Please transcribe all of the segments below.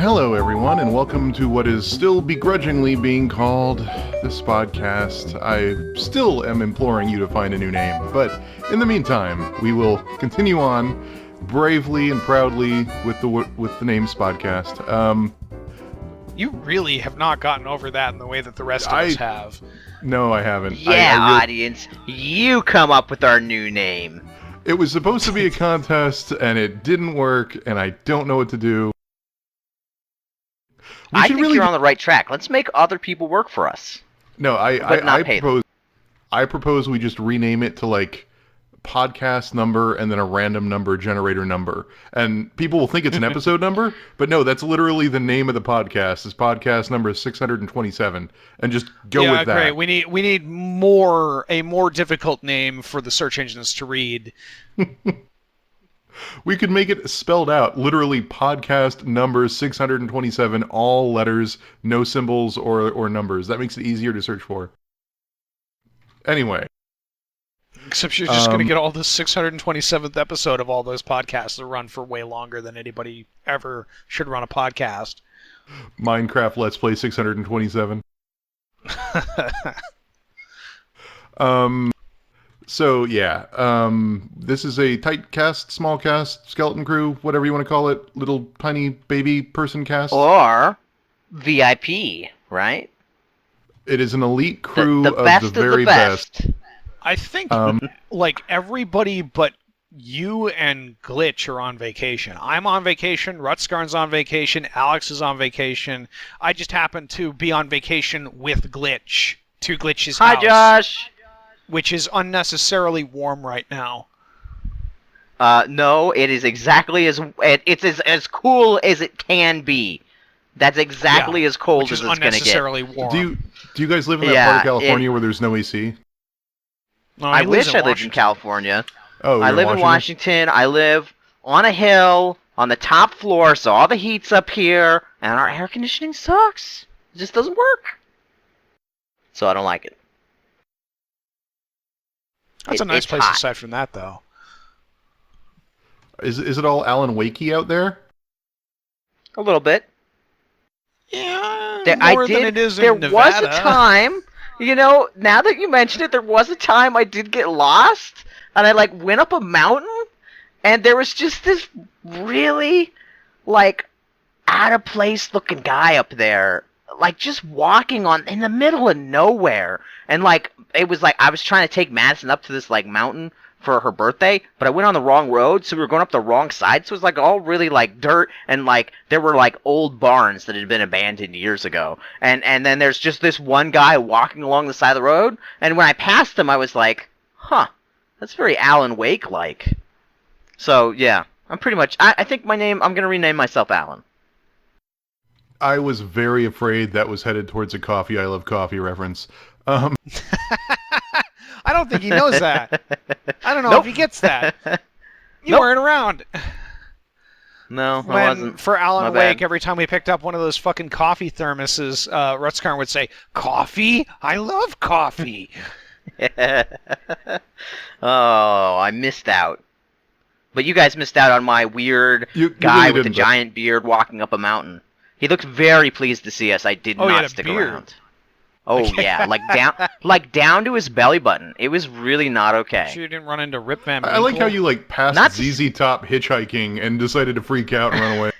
Hello, everyone, and welcome to what is still begrudgingly being called the Spodcast. I still am imploring you to find a new name, but in the meantime, we will continue on bravely and proudly with the name Spodcast. You really have not gotten over that in the way that the rest of us have. No, I haven't. Yeah, audience, you come up with our new name. It was supposed to be a contest, and it didn't work, and I don't know what to do. I think you're on the right track. Let's make other people work for us. No, I propose we just rename it to like podcast number and then a random number generator number. And people will think it's an episode number, but no, that's literally the name of the podcast. Is podcast number 627, and just go with that. Yeah, great. We need a more difficult name for the search engines to read. We could make it spelled out, literally podcast number 627, all letters, no symbols or numbers. That makes it easier to search for. Anyway. Except you're just going to get all the 627th episode of all those podcasts that run for way longer than anybody ever should run a podcast. Minecraft Let's Play 627. So, yeah, this is a tight cast, small cast, skeleton crew, whatever you want to call it, little tiny baby person cast. Or VIP, right? It is an elite crew the best of the very best. I think, like, everybody but you and Glitch are on vacation. I'm on vacation, Rutskarn's on vacation, Alex is on vacation. I just happen to be on vacation with Glitch to Glitch's house. Hi, Josh! Which is unnecessarily warm right now. No, it is exactly it's as cool as it can be. That's exactly as cold as it's going to get. Which is unnecessarily warm. Do you guys live in that part of California where there's no AC? No, I wish I lived in California. Oh, I live in Washington. I live on a hill on the top floor, so all the heat's up here, and our air conditioning sucks. It just doesn't work. So I don't like it. That's a nice place hot. aside from that, though. Is it all Alan Wakey out there? A little bit. Yeah, There was a time, now that you mention it, there was a time I did get lost, and I, went up a mountain, and there was just this really, out-of-place looking guy up there, just walking in the middle of nowhere, and, it was I was trying to take Madison up to this, mountain for her birthday, but I went on the wrong road, so we were going up the wrong side, so it was, all really, dirt, and, there were, old barns that had been abandoned years ago, and then there's just this one guy walking along the side of the road, and when I passed him, I was like, huh, that's very Alan Wake-like. So, yeah, I'm pretty much, I think I'm going to rename myself Alan. I was very afraid that was headed towards a Coffee I Love Coffee reference. I don't think he knows that. I don't know if he gets that. You weren't around. No, I wasn't. For Alan My Wake, bad. every time we picked up one of those fucking coffee thermoses, Rutskarn would say, "Coffee? I love coffee." Oh, I missed out. But you guys missed out on my weird guy really with the giant beard walking up a mountain. He looked very pleased to see us. I did not stick around. Oh yeah, down to his belly button. It was really not okay. Sure you didn't run into Rip Van I like how you passed Not ZZ Top hitchhiking and decided to freak out and run away.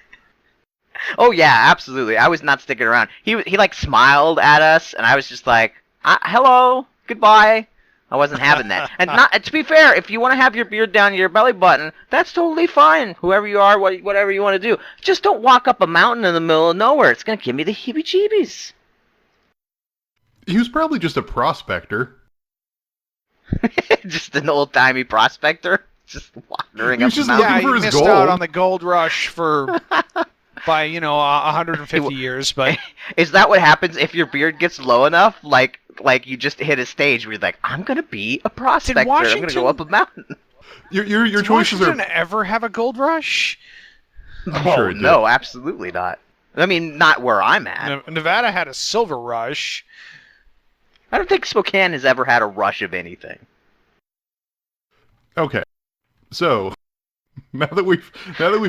Oh yeah, absolutely. I was not sticking around. He smiled at us, and I was just like, hello, goodbye. I wasn't having that. And to be fair, if you want to have your beard down to your belly button, that's totally fine. Whoever you are, whatever you want to do. Just don't walk up a mountain in the middle of nowhere. It's going to give me the heebie-jeebies. He was probably just a prospector. Just an old-timey prospector. Just wandering up just a mountain. looking for he his missed gold. out on the gold rush by 150 years, but Is that what happens if your beard gets low enough? Like you just hit a stage where you're like, I'm gonna be a prospector. I'm gonna go up a mountain. Your Did choices Washington are. ever have a gold rush? sure it did. No, absolutely not. I mean, not where I'm at. Nevada had a silver rush. I don't think Spokane has ever had a rush of anything. Okay, so Now that we've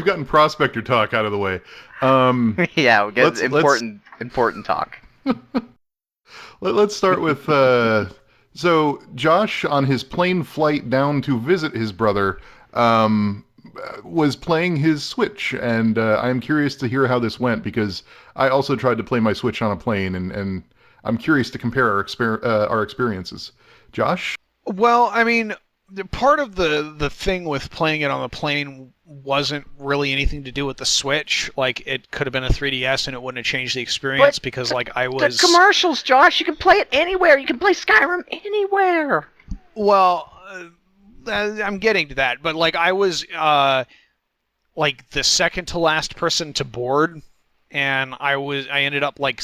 gotten prospector talk out of the way, yeah, we get important talk. Let's start with so Josh on his plane flight down to visit his brother was playing his Switch, and I'm curious to hear how this went because I also tried to play my Switch on a plane, and I'm curious to compare our experiences. Josh? Well, I mean, part of the thing with playing it on the plane wasn't really anything to do with the Switch. Like, it could have been a 3DS and it wouldn't have changed the experience because, like, I was... The commercials, Josh! You can play it anywhere! You can play Skyrim anywhere! Well, I'm getting to that, but, like, I was, like, the second to last person to board, and I ended up, like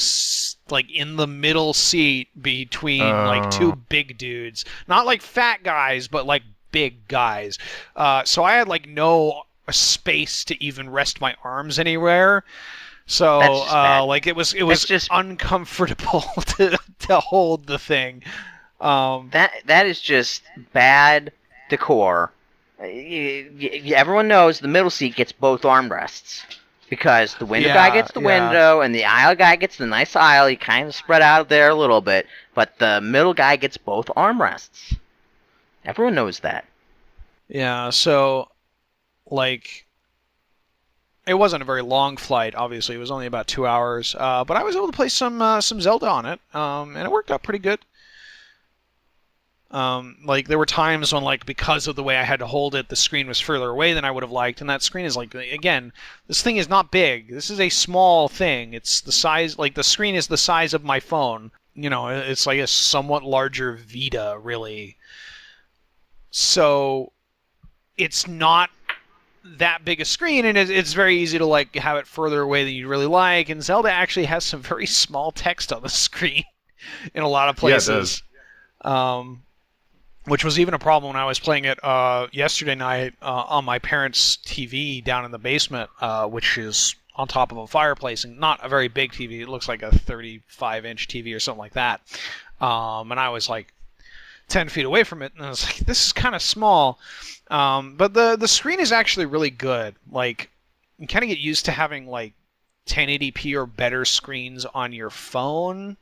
in the middle seat between, like, two big dudes. Not, like, fat guys, but, like, big guys. So I had, like, no space to even rest my arms anywhere. So, like, it was just uncomfortable to hold the thing. That is just bad decor. Everyone knows the middle seat gets both armrests. Because the window guy gets the window, and the aisle guy gets the nice aisle. You kind of spread out there a little bit, but the middle guy gets both armrests. Everyone knows that. Yeah, so, like, it wasn't a very long flight, obviously. It was only about 2 hours, but I was able to play some Zelda on it, and it worked out pretty good. Like, there were times when, like, because of the way I had to hold it, the screen was further away than I would have liked, and that screen is, like, again, this thing is not big. This is a small thing. It's the size, like, the screen is the size of my phone. You know, it's like a somewhat larger Vita, really. So, it's not that big a screen, and it's very easy to, like, have it further away than you really like, and Zelda actually has some very small text on the screen in a lot of places. Yeah, it does. Which was even a problem when I was playing it yesterday night on my parents' TV down in the basement, which is on top of a fireplace, and not a very big TV. It looks like a 35-inch TV or something like that. And I was like 10 feet away from it, and I was like, this is kind of small. But the screen is actually really good. Like, you kind of get used to having like 1080p or better screens on your phone.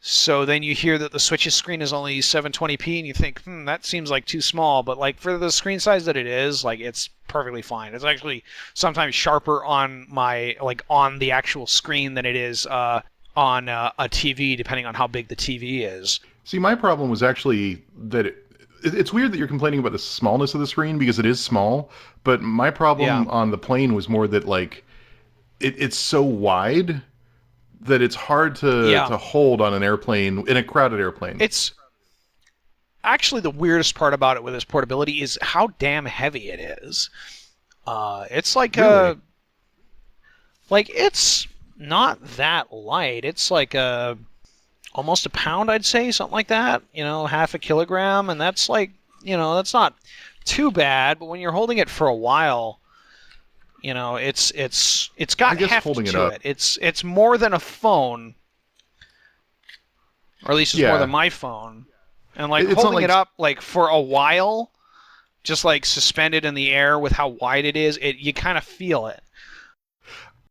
So then you hear that the Switch's screen is only 720p, and you think, that seems like too small. But like for the screen size that it is, like it's perfectly fine. It's actually sometimes sharper on on the actual screen than it is on a TV, depending on how big the TV is. See, my problem was actually that it's weird that you're complaining about the smallness of the screen because it is small. But my problem on the plane was more that like it's so wide that it's hard to hold on an airplane, in a crowded airplane. It's actually the weirdest part about it with its portability is how damn heavy it is. It's like really? It's not that light. It's like almost a pound, I'd say, something like that. You know, half a kilogram, and that's like, you know, that's not too bad. But when you're holding it for a while, you know, it's got heft to it. It's more than a phone, or at least it's more than my phone. And like it's holding it up like for a while, just like suspended in the air with how wide it is, you kind of feel it.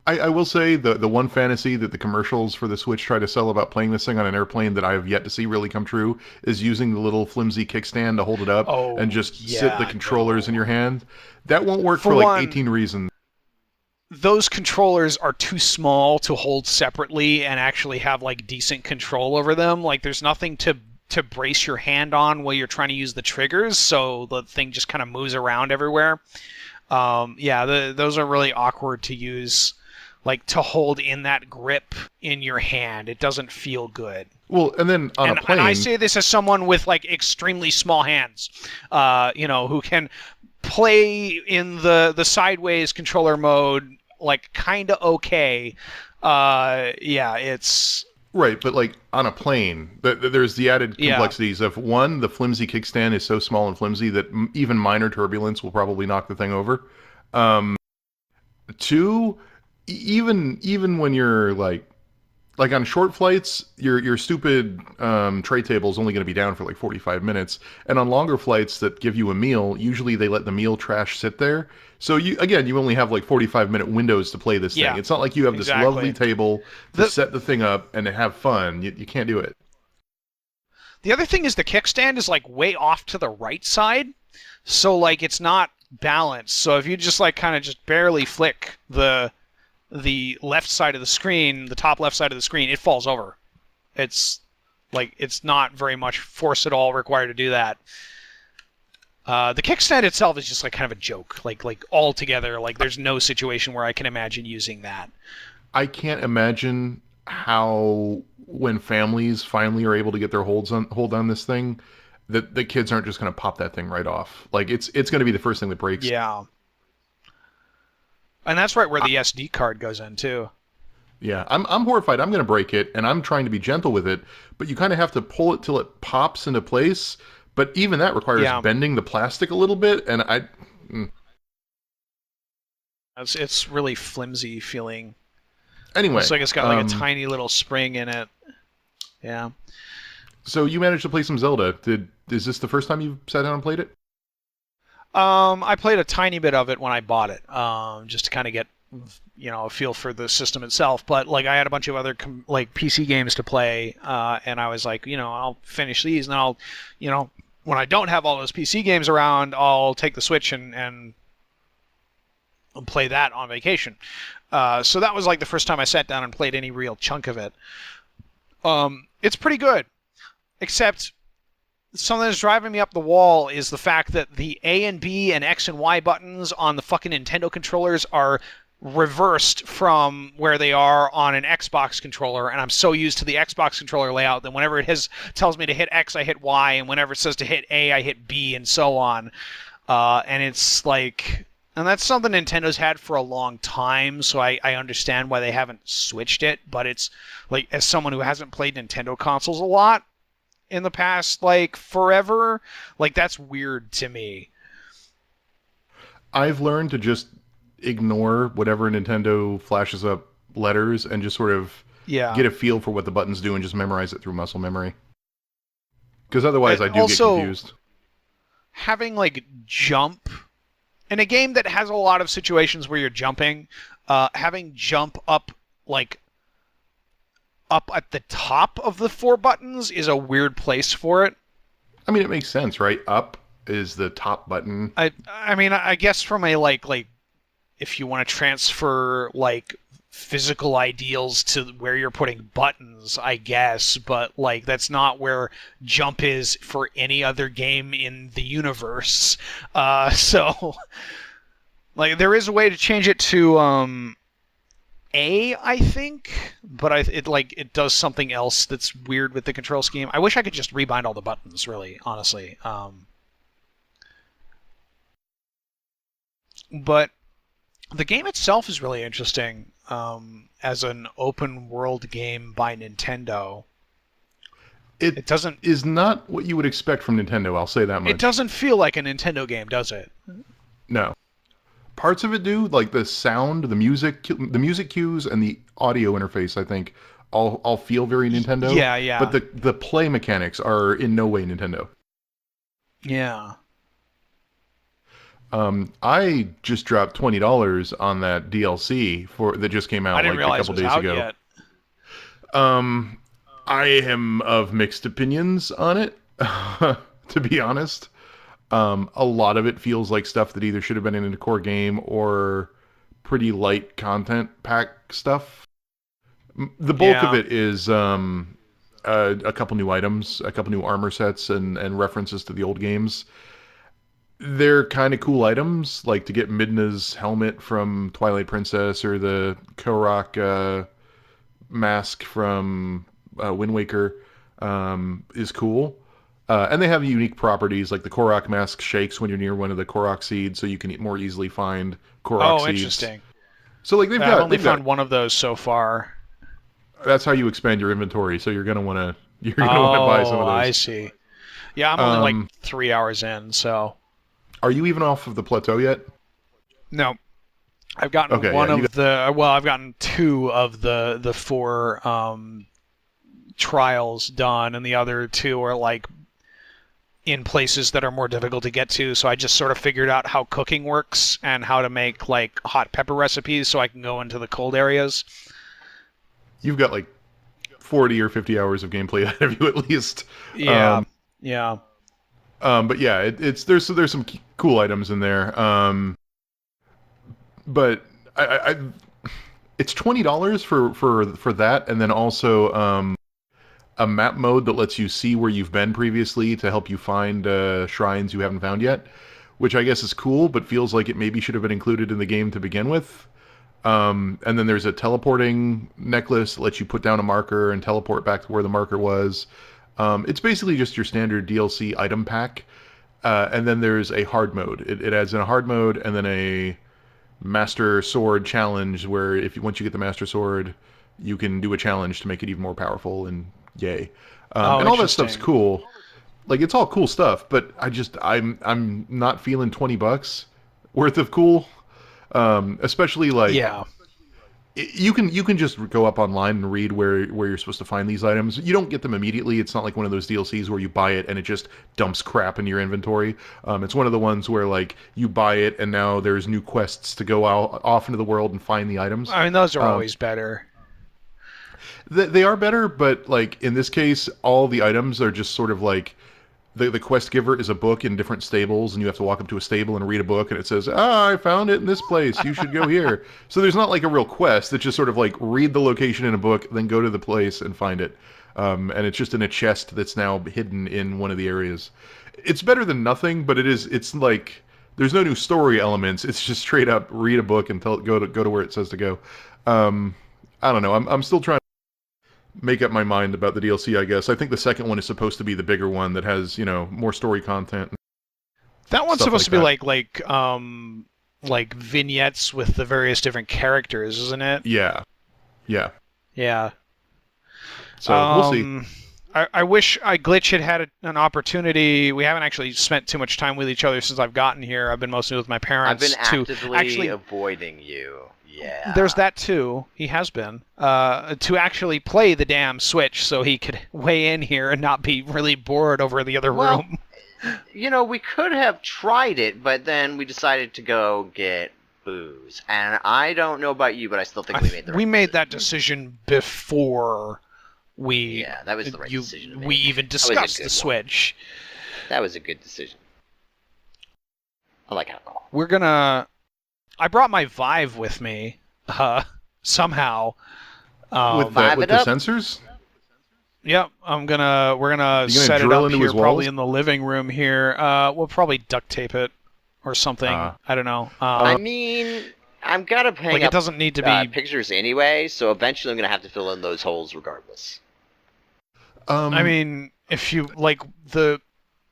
I will say the one fantasy that the commercials for the Switch try to sell about playing this thing on an airplane that I have yet to see really come true is using the little flimsy kickstand to hold it up and just sit the controllers in your hand. That won't work for like 18 reasons. Those controllers are too small to hold separately and actually have like decent control over them. Like there's nothing to brace your hand on while you're trying to use the triggers, so the thing just kind of moves around everywhere. Those are really awkward to use, like to hold in that grip in your hand. It doesn't feel good. Well, and then on a plane... And I say this as someone with like extremely small hands, who can play in the sideways controller mode like kind of okay. It's... Right, but like on a plane, there's the added complexities of one, the flimsy kickstand is so small and flimsy that even minor turbulence will probably knock the thing over. Two, even when you're like like on short flights, your stupid tray table is only going to be down for like 45 minutes, and on longer flights that give you a meal, usually they let the meal trash sit there. So you only have like 45-minute windows to play this thing. It's not like you have this lovely table to set the thing up and to have fun. You can't do it. The other thing is the kickstand is like way off to the right side, so like it's not balanced. So if you just like kind of just barely flick the left side of the screen, the top left side of the screen, it falls over. It's not very much force at all required to do that. The kickstand itself is just like kind of a joke, like altogether. Like there's no situation where I can imagine using that. I can't imagine how when families finally are able to get their hold on this thing, that the kids aren't just going to pop that thing right off. Like it's going to be the first thing that breaks. Yeah. And that's right where the SD card goes in too. Yeah, I'm horrified. I'm going to break it, and I'm trying to be gentle with it, but you kind of have to pull it till it pops into place. But even that requires bending the plastic a little bit, and It's really flimsy feeling. Anyway, looks like it's got like a tiny little spring in it. Yeah. So you managed to play some Zelda. Is this the first time you sat down and played it? I played a tiny bit of it when I bought it, just to kind of get, a feel for the system itself. But like, I had a bunch of other PC games to play, and I was like, I'll finish these, and then I'll, when I don't have all those PC games around, I'll take the Switch and play that on vacation. So that was like the first time I sat down and played any real chunk of it. It's pretty good, except something that's driving me up the wall is the fact that the A and B and X and Y buttons on the fucking Nintendo controllers are reversed from where they are on an Xbox controller, and I'm so used to the Xbox controller layout that whenever it tells me to hit X, I hit Y, and whenever it says to hit A, I hit B, and so on. And it's like... And that's something Nintendo's had for a long time, so I understand why they haven't switched it, but it's, like, as someone who hasn't played Nintendo consoles a lot in the past, like, forever, like, that's weird to me. I've learned to just ignore whatever Nintendo flashes up letters and just sort of get a feel for what the buttons do and just memorize it through muscle memory. Because otherwise I do get confused. Having, like, jump... In a game that has a lot of situations where you're jumping, having jump up at the top of the 4 buttons is a weird place for it. I mean, it makes sense, right? Up is the top button. I mean, I guess from a like if you want to transfer like physical ideals to where you're putting buttons, I guess, but like that's not where jump is for any other game in the universe. So like there is a way to change it to A, I think, but it does something else that's weird with the control scheme. I wish I could just rebind all the buttons, really, honestly. But the game itself is really interesting. As an open world game by Nintendo. It is not what you would expect from Nintendo, I'll say that much. It doesn't feel like a Nintendo game, does it? No. Parts of it do, like the sound, the music cues, and the audio interface, I think, all feel very Nintendo. Yeah. But the play mechanics are in no way Nintendo. Yeah. I just dropped $20 on that DLC that just came out like a couple days ago. Yet. I am of mixed opinions on it, to be honest. A lot of it feels like stuff that either should have been in a core game or pretty light content pack stuff. The bulk of it is a couple new items, a couple new armor sets, and references to the old games. They're kind of cool items, like to get Midna's helmet from Twilight Princess or the Korok mask from Wind Waker is cool. And they have unique properties, like the Korok mask shakes when you're near one of the Korok seeds, so you can more easily find Korok seeds. Oh, interesting. So like I've only found one of those so far. That's how you expand your inventory, so you're gonna want to buy some of those. I see. Yeah, I'm only like 3 hours in, so... Are you even off of the plateau yet? No. I've gotten I've gotten 2 of the 4 trials done, and the other 2 are like in places that are more difficult to get to. So I just sort of figured out how cooking works and how to make like hot pepper recipes, so I can go into the cold areas. You've got like 40 or 50 hours of gameplay ahead of you at least. Yeah, But yeah, there's some cool items in there. But it's $20 for that, and then also a map mode that lets you see where you've been previously to help you find shrines you haven't found yet, which I guess is cool, but feels like it maybe should have been included in the game to begin with. And then there's a teleporting necklace that lets you put down a marker and teleport back to where the marker was. It's basically just your standard DLC item pack. And then there's a hard mode. It adds in a hard mode and then a Master Sword challenge where once you get the Master Sword, you can do a challenge to make it even more powerful, and yay. And all that stuff's cool. Like, it's all cool stuff, but I'm not feeling $20 worth of cool. Especially like you can just go up online and read where you're supposed to find these items. You don't get them immediately. It's not like one of those DLCs where you buy it and it just dumps crap in your inventory. It's one of the ones where like you buy it and now there's new quests to go off into the world and find the items. I mean, those are always better. They are better, but like in this case, all the items are just sort of like the quest giver is a book in different stables, and you have to walk up to a stable and read a book, and it says, I found it in this place. You should go here. So there's not like a real quest. It's just sort of like read the location in a book, then go to the place and find it. And it's just in a chest that's now hidden in one of the areas. It's better than nothing, but it's like there's no new story elements. It's just straight up read a book and go to where it says to go. I don't know. I'm still trying make up my mind about the DLC, I guess. I think the second one is supposed to be the bigger one that has, more story content. That one's supposed to be like vignettes with the various different characters, isn't it? Yeah. So we'll see. I wish Glitch had an opportunity. We haven't actually spent too much time with each other since I've gotten here. I've been mostly with my parents. I've been actively avoiding you. Yeah. There's that too. He has been to actually play the damn Switch, so he could weigh in here and not be really bored over in the other room. We could have tried it, but then we decided to go get booze. And I don't know about you, but I still think we made the right decision. We made that decision before we. Yeah, that was the right decision to make. We even discussed the Switch. That was a good decision. I like alcohol. I brought my Vive with me, somehow. With the sensors? Yep, we're gonna set it up here, probably in the living room here. We'll probably duct tape it or something. I don't know. I mean, I'm gonna hang up. It doesn't need to be pictures anyway, so eventually I'm gonna have to fill in those holes regardless. I mean, if you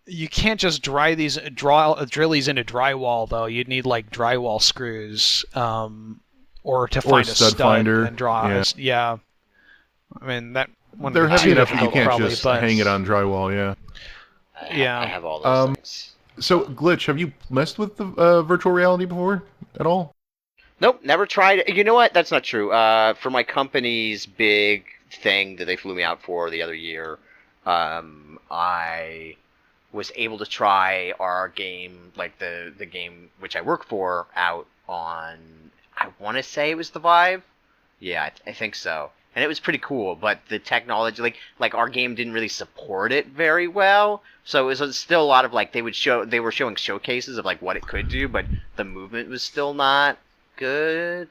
you can't just drill these into drywall, though. You'd need like drywall screws, or to find a stud finder and draw. Yeah. I mean that. They're heavy enough that you can't just hang it on drywall. Yeah. I have all those things. So, Glitch, have you messed with the virtual reality before at all? Nope, never tried it. You know what? That's not true. For my company's big thing that they flew me out for the other year, I was able to try our game, like the game which I work for, out on, I want to say it was the Vive. Yeah, I think so. And it was pretty cool, but the technology, like our game didn't really support it very well. So it was still a lot of they were showing showcases of what it could do, but the movement was still not good.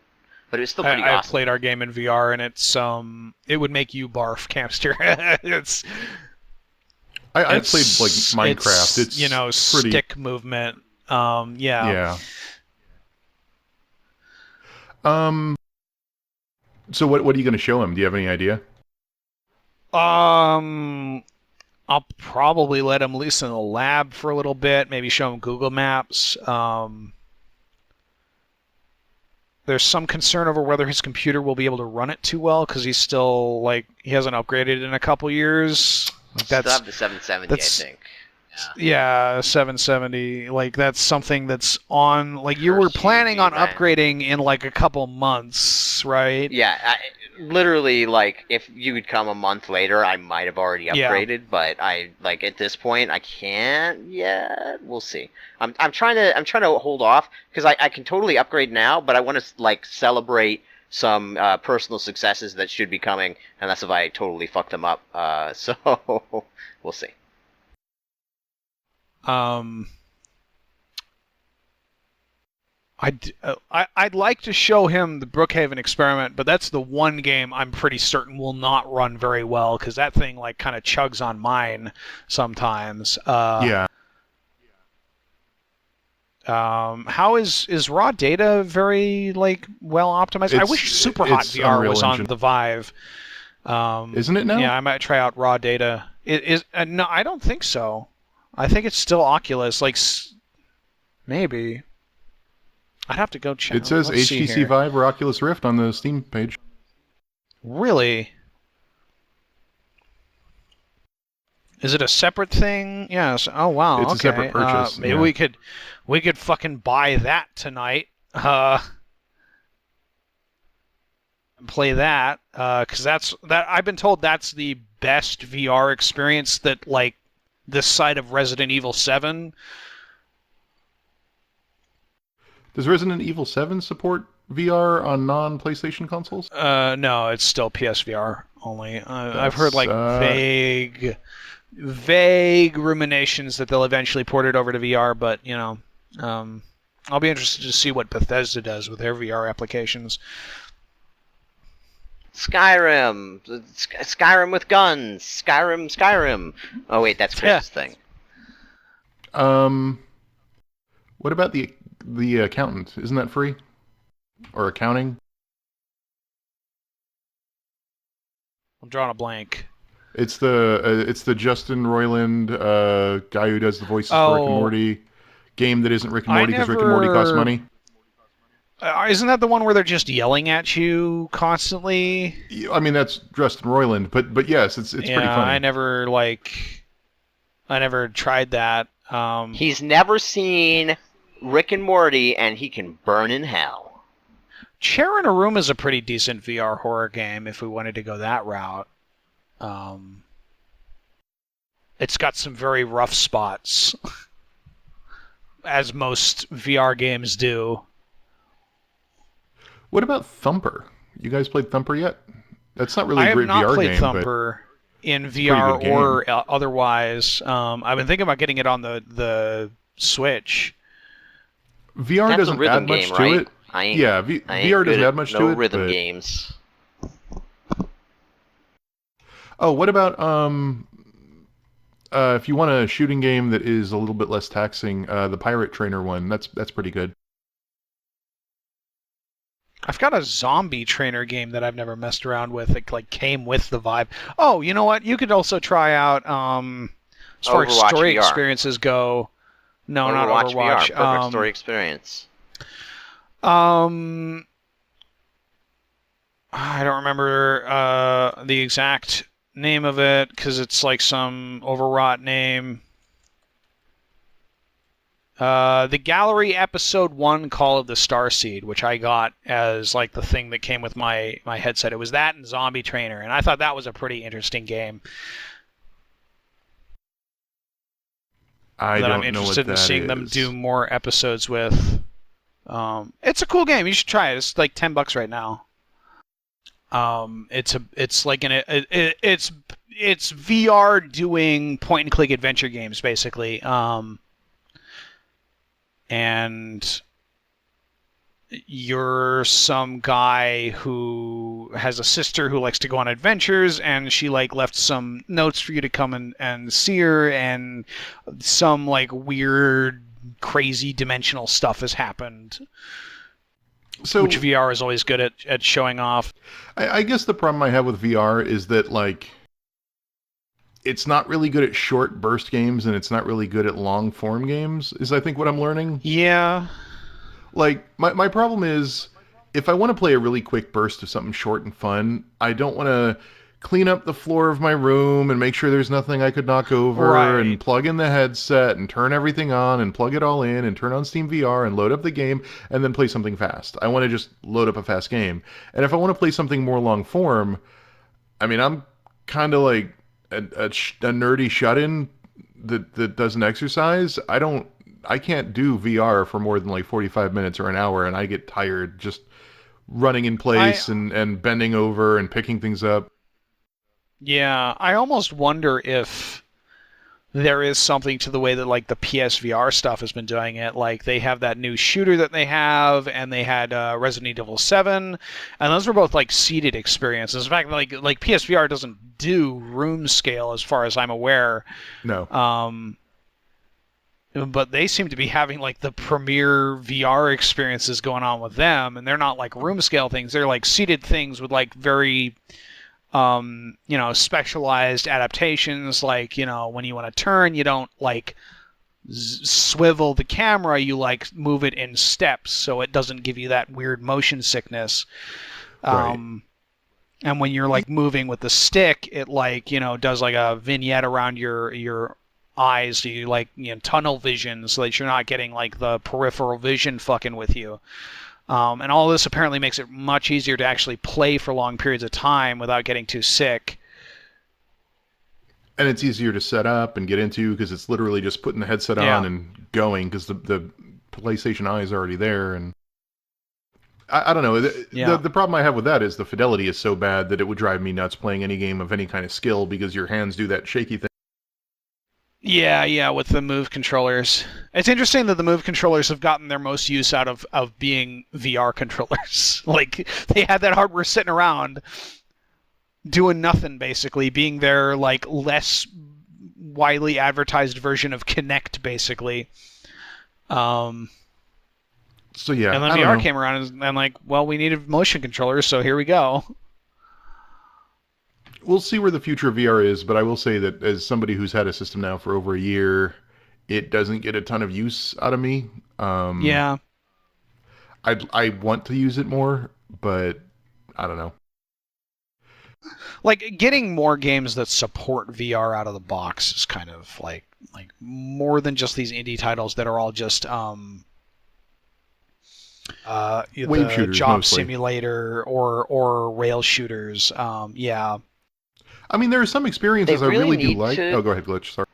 But it was still pretty awesome. I played our game in VR, and it's it would make you barf, Campster. I played Minecraft. It's pretty... stick movement. Yeah. So what are you going to show him? Do you have any idea? I'll probably let him loose in the lab for a little bit. Maybe show him Google Maps. There's some concern over whether his computer will be able to run it too well because he's still he hasn't upgraded in a couple years. Still have the 770, I think. Yeah, 770. Like, that's something that's on... Like, you were planning on upgrading in, like, a couple months, right? Yeah, literally, like, if you would come a month later, I might have already upgraded, but at this point, I can't yet. We'll see. I'm trying to hold off, because I can totally upgrade now, but I want to, like, celebrate some personal successes that should be coming, and that's if I totally fuck them up. So, we'll see. I'd like to show him the Brookhaven experiment, but that's the one game I'm pretty certain will not run very well, because that thing like kind of chugs on mine sometimes. Yeah. How is raw data very like well optimized? I wish Super Hot VR Unreal was Engine. on the Vive. Isn't it now? Yeah, I might try out raw data. No, I don't think so. I think it's still Oculus. Like, maybe. I'd have to go check. It says HTC Vive or Oculus Rift on the Steam page. Really? Is it a separate thing? Yes. Oh wow. It's okay. a separate purchase. Maybe we could fucking buy that tonight. Play that because that I've been told that's the best VR experience that like this side of Resident Evil 7. Does Resident Evil 7 support VR on non-PlayStation consoles? No, it's still PSVR only. I've heard like vague ruminations that they'll eventually port it over to VR, but you know, I'll be interested to see what Bethesda does with their VR applications. Skyrim with guns. Skyrim. Oh wait, that's Chris's thing. What about the accountant? Isn't that free? Or accounting? I'm drawing a blank. It's the Justin Roiland guy who does the voices for Rick and Morty game that isn't Rick and Morty because Rick and Morty costs money. Isn't that the one where they're just yelling at you constantly? I mean, that's Justin Roiland, but yes, it's pretty funny. I never tried that. He's never seen Rick and Morty, and he can burn in hell. Chair in a Room is a pretty decent VR horror game if we wanted to go that route. It's got some very rough spots, as most VR games do. What about Thumper? You guys played Thumper yet? That's not really a great VR game. I have not played Thumper in VR or otherwise. I've been thinking about getting it on the Switch. VR doesn't add much to it. VR doesn't add much to it. No rhythm games. Oh, what about if you want a shooting game that is a little bit less taxing, the Pirate Trainer one, that's pretty good. I've got a zombie trainer game that I've never messed around with. It like came with the Vive. Oh, you know what? You could also try out as far as story experiences go. No, Overwatch not Overwatch. VR, perfect story experience. I don't remember the exact name of it because it's like some overwrought name. The Gallery Episode 1 Call of the Starseed, which I got as like the thing that came with my headset. It was that and Zombie Trainer, and I thought that was a pretty interesting game. I'm interested in seeing them do more episodes with. It's a cool game. You should try it. It's like $10 right now. It's VR doing point and click adventure games basically. And you're some guy who has a sister who likes to go on adventures, and she like left some notes for you to come and see her, and some like weird, crazy dimensional stuff has happened. So, which VR is always good at showing off. I guess the problem I have with VR is that like it's not really good at short burst games, and it's not really good at long form games, is I think what I'm learning. Yeah. Like, my problem is, if I want to play a really quick burst of something short and fun, I don't want to clean up the floor of my room and make sure there's nothing I could knock over and plug in the headset and turn everything on and plug it all in and turn on Steam VR and load up the game and then play something fast. I want to just load up a fast game. And if I want to play something more long form, I mean, I'm kind of like a nerdy shut-in that doesn't exercise. I can't do VR for more than like 45 minutes or an hour, and I get tired just running in place and bending over and picking things up. Yeah, I almost wonder if there is something to the way that like the PSVR stuff has been doing it. Like they have that new shooter that they have, and they had Resident Evil 7, and those were both like seated experiences. In fact, like PSVR doesn't do room scale as far as I'm aware. No. But they seem to be having like the premier VR experiences going on with them, and they're not like room scale things. They're like seated things with like very specialized adaptations, like, when you want to turn, you don't like swivel the camera, you like move it in steps so it doesn't give you that weird motion sickness. Right. And when you're like moving with the stick, it like, does like a vignette around your eyes, so you like tunnel vision, so that you're not getting like the peripheral vision fucking with you. And all this apparently makes it much easier to actually play for long periods of time without getting too sick. And it's easier to set up and get into because it's literally just putting the headset on and going, because the PlayStation Eye is already there. And I don't know. The problem I have with that is the fidelity is so bad that it would drive me nuts playing any game of any kind of skill, because your hands do that shaky thing. Yeah, with the Move controllers. It's interesting that the Move controllers have gotten their most use out of being VR controllers. Like, they had that hardware sitting around doing nothing, basically, being their, like, less widely advertised version of Kinect, basically. So, yeah, and then VR came around, and like, well, we needed motion controllers, so here we go. We'll see where the future of VR is, but I will say that as somebody who's had a system now for over a year, it doesn't get a ton of use out of me. Yeah. I want to use it more, but I don't know. Like, getting more games that support VR out of the box is kind of like more than just these indie titles that are all just wave shooters, job mostly. Simulator or rail shooters. Yeah. I mean, there are some experiences I really do like. Oh, go ahead, Glitch. Sorry.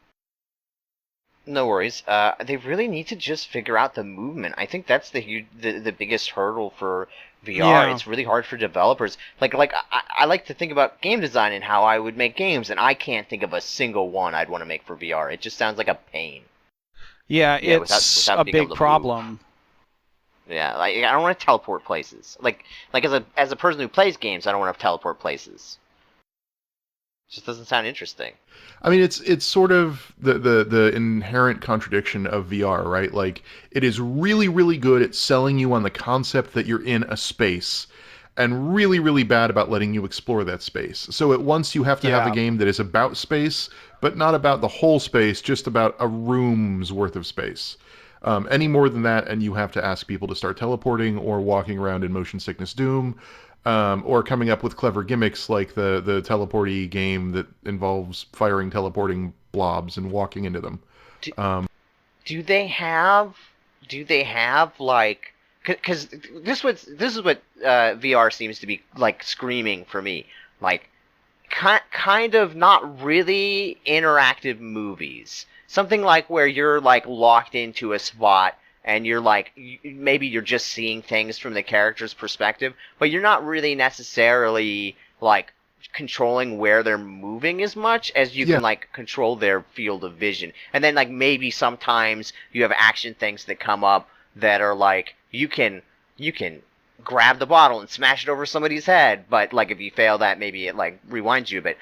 No worries. They really need to just figure out the movement. I think that's the biggest hurdle for VR. Yeah. It's really hard for developers. Like I like to think about game design and how I would make games, and I can't think of a single one I'd want to make for VR. It just sounds like a pain. Yeah, it's without a big problem. Move. Yeah, like I don't want to teleport places. Like as a person who plays games, I don't want to teleport places. It just doesn't sound interesting. I mean, it's sort of the inherent contradiction of VR, right? Like, it is really, really good at selling you on the concept that you're in a space, and really, really bad about letting you explore that space. So at once you have to have a game that is about space, but not about the whole space, just about a room's worth of space. Any more than that, and you have to ask people to start teleporting or walking around in motion sickness doom. Or coming up with clever gimmicks like the teleporty game that involves firing teleporting blobs and walking into them. Do they have like, because this is what VR seems to be like screaming for me, like kind of not really interactive movies, something like where you're like locked into a spot. And you're like, maybe you're just seeing things from the character's perspective, but you're not really necessarily like controlling where they're moving as much as you can like control their field of vision. And then like maybe sometimes you have action things that come up that are like you can grab the bottle and smash it over somebody's head, but like if you fail that, maybe it like rewinds you a bit.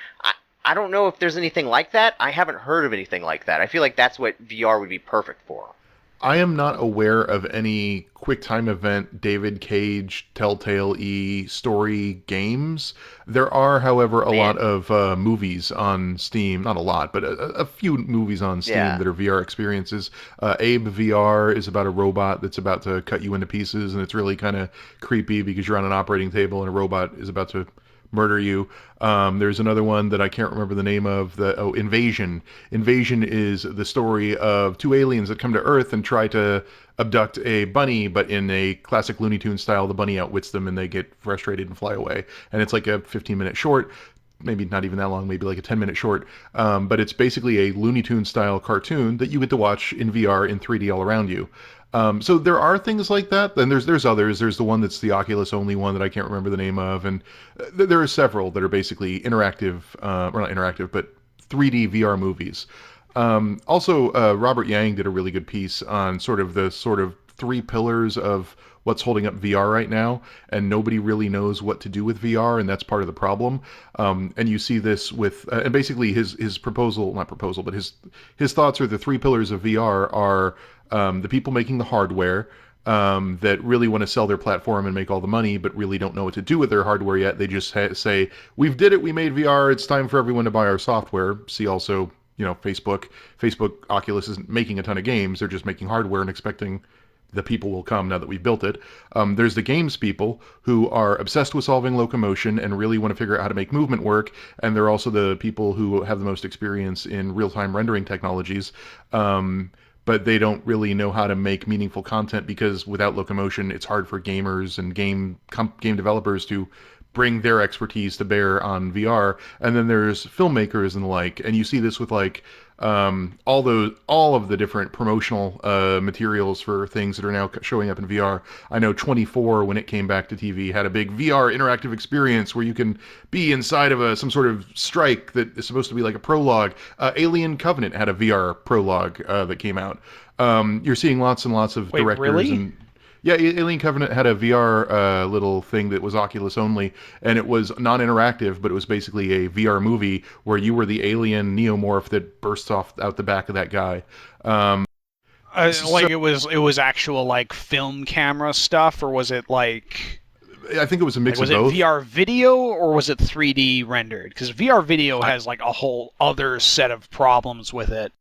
I don't know if there's anything like that. I haven't heard of anything like that. I feel like that's what VR would be perfect for. I am not aware of any QuickTime Event, David Cage, Telltale-y story games. There are, however, a lot of movies on Steam. Not a lot, but a few movies on Steam that are VR experiences. Abe VR is about a robot that's about to cut you into pieces, and it's really kind of creepy because you're on an operating table and a robot is about to murder you. There's another one that I can't remember the name of. Invasion. Invasion is the story of two aliens that come to Earth and try to abduct a bunny, but in a classic Looney Tunes style, the bunny outwits them and they get frustrated and fly away. And it's like a 15-minute short. Maybe not even that long, maybe like a 10-minute short. But it's basically a Looney Tunes style cartoon that you get to watch in VR in 3D all around you. So there are things like that. Then there's others. There's the one that's the Oculus only one that I can't remember the name of, and there are several that are basically interactive, or not interactive, but 3D VR movies. Also, Robert Yang did a really good piece on sort of three pillars of what's holding up VR right now, and nobody really knows what to do with VR, and that's part of the problem. And you see this with, and basically his proposal, not proposal, but his thoughts are the three pillars of VR are the people making the hardware that really want to sell their platform and make all the money, but really don't know what to do with their hardware yet. They just say, we made VR, it's time for everyone to buy our software. See also, Facebook. Oculus isn't making a ton of games, they're just making hardware and expecting the people will come now that we've built it. There's the games people who are obsessed with solving locomotion and really want to figure out how to make movement work, and they're also the people who have the most experience in real-time rendering technologies. But they don't really know how to make meaningful content because without locomotion, it's hard for gamers and game developers to bring their expertise to bear on VR. And then there's filmmakers and the like, and you see this with like all of the different promotional materials for things that are now showing up in VR. I know 24, when it came back to TV, had a big VR interactive experience where you can be inside of some sort of strike that is supposed to be like a prologue. Alien Covenant had a VR prologue that came out. You're seeing lots and lots of directors. Really? And yeah, Alien Covenant had a VR little thing that was Oculus only, and it was non-interactive, but it was basically a VR movie where you were the alien neomorph that bursts out the back of that guy. It was actual like film camera stuff, or was it like? I think it was a mix of both. Was it VR video or was it 3D rendered? Because VR video has like a whole other set of problems with it.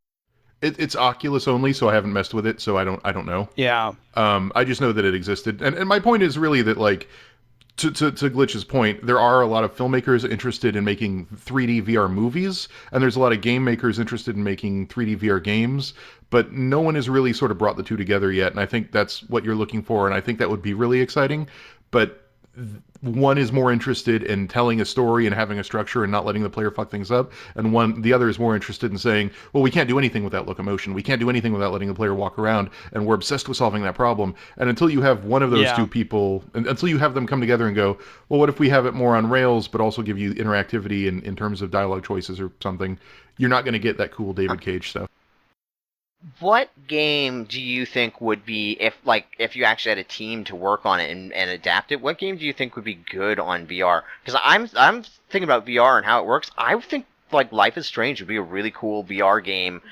It's Oculus only, so I haven't messed with it, so I don't know. Yeah. I just know that it existed, and my point is really that like, to Glitch's point, there are a lot of filmmakers interested in making 3D VR movies, and there's a lot of game makers interested in making 3D VR games, but no one has really sort of brought the two together yet, and I think that's what you're looking for, and I think that would be really exciting, but one is more interested in telling a story and having a structure and not letting the player fuck things up, and the other is more interested in saying, well, we can't do anything without locomotion, we can't do anything without letting the player walk around, and we're obsessed with solving that problem. And until you have one of those two people, and until you have them come together and go, well, what if we have it more on rails but also give you interactivity in terms of dialogue choices or something, you're not going to get that cool David Cage stuff. What game do you think would be, if you actually had a team to work on it and adapt it, what game do you think would be good on VR? Because I'm thinking about VR and how it works. I think like Life is Strange would be a really cool VR game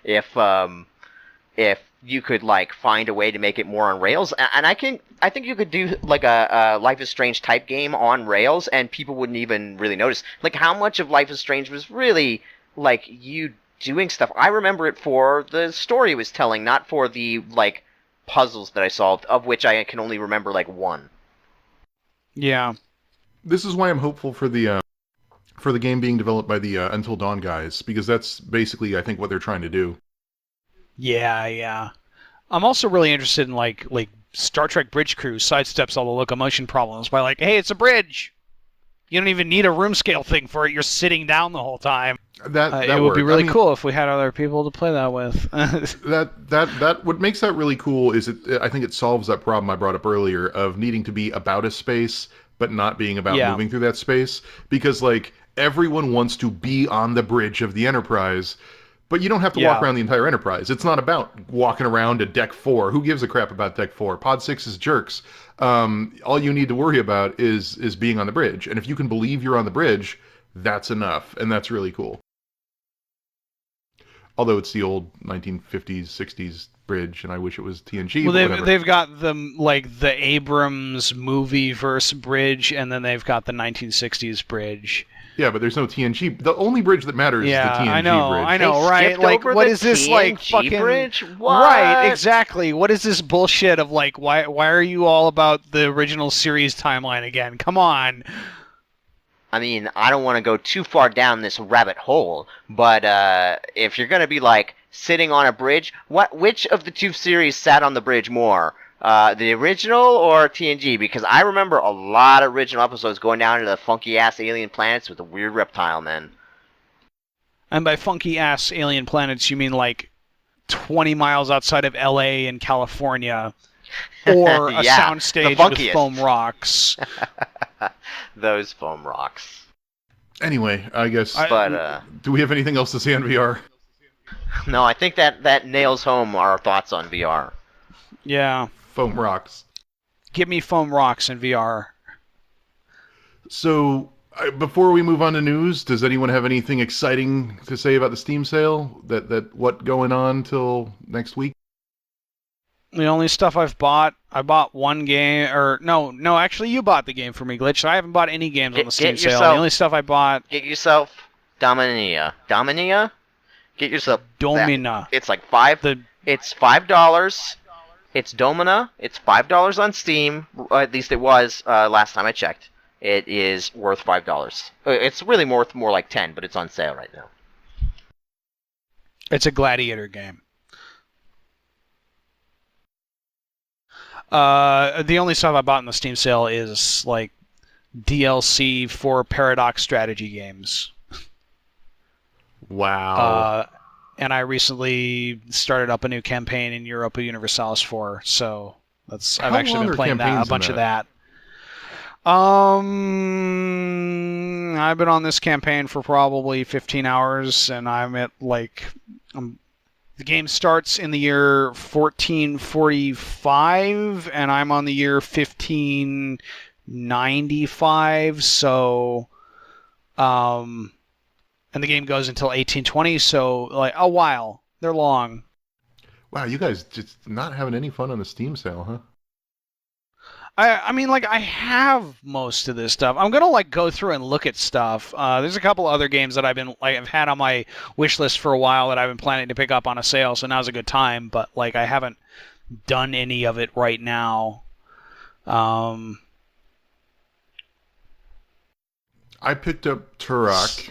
if you could like find a way to make it more on rails. And I think you could do like a Life is Strange type game on rails and people wouldn't even really notice. Like how much of Life is Strange was really like you doing stuff. I remember it for the story it was telling, not for the like puzzles that I solved, of which I can only remember like one. Yeah. This is why I'm hopeful for the game being developed by the Until Dawn guys, because that's basically, I think, what they're trying to do. Yeah. I'm also really interested in like Star Trek Bridge Crew sidesteps all the locomotion problems by like, hey, it's a bridge. You don't even need a room scale thing for it. You're sitting down the whole time. It would be really cool if we had other people to play that with. that what makes that really cool is I think it solves that problem I brought up earlier of needing to be about a space but not being about moving through that space, because like everyone wants to be on the bridge of the Enterprise. But you don't have to walk around the entire Enterprise. It's not about walking around to Deck 4. Who gives a crap about Deck 4? Pod 6 is jerks. All you need to worry about is being on the bridge. And if you can believe you're on the bridge, that's enough. And that's really cool. Although it's the old 1950s, 60s bridge, and I wish it was TNG. Well, they've got the Abrams movie verse bridge, and then they've got the 1960s bridge. Yeah, but there's no TNG. The only bridge that matters is the TNG bridge. I know, right? Like, what is this, like, fucking... bridge? What? Right, exactly. What is this bullshit of, like, why are you all about the original series timeline again? Come on. I mean, I don't want to go too far down this rabbit hole, but if you're going to be, like, sitting on a bridge, which of the two series sat on the bridge more? The original or TNG? Because I remember a lot of original episodes going down to the funky-ass alien planets with the weird reptile men. And by funky-ass alien planets, you mean, like, 20 miles outside of L.A. in California, or a soundstage with foam rocks. Those foam rocks. Anyway, I guess... do we have anything else to say on VR? No, I think that nails home our thoughts on VR. Yeah. Foam rocks. Give me foam rocks in VR. So, before we move on to news, does anyone have anything exciting to say about the Steam sale? That what going on till next week? The only stuff I bought one game, or no, actually you bought the game for me, Glitch. I haven't bought any games on the Steam sale. The only stuff I bought... Get yourself Dominia. Dominia? Get yourself... Domina. It's like It's $5. It's Domina. It's $5 on Steam. At least it was last time I checked. It is worth $5. It's really more like 10, but it's on sale right now. It's a gladiator game. The only stuff I bought in the Steam sale is like DLC for Paradox strategy games. Wow. And I recently started up a new campaign in Europa Universalis 4, so I've actually been playing a bunch of that. I've been on this campaign for probably 15 hours, and I'm at like... the game starts in the year 1445, and I'm on the year 1595, so... and the game goes until 1820, so like a while. They're long. Wow, you guys just not having any fun on the Steam sale, huh? I mean, like, I have most of this stuff. I'm gonna like go through and look at stuff. There's a couple other games that I've had on my wish list for a while that I've been planning to pick up on a sale, so now's a good time. But like, I haven't done any of it right now. I picked up Turok.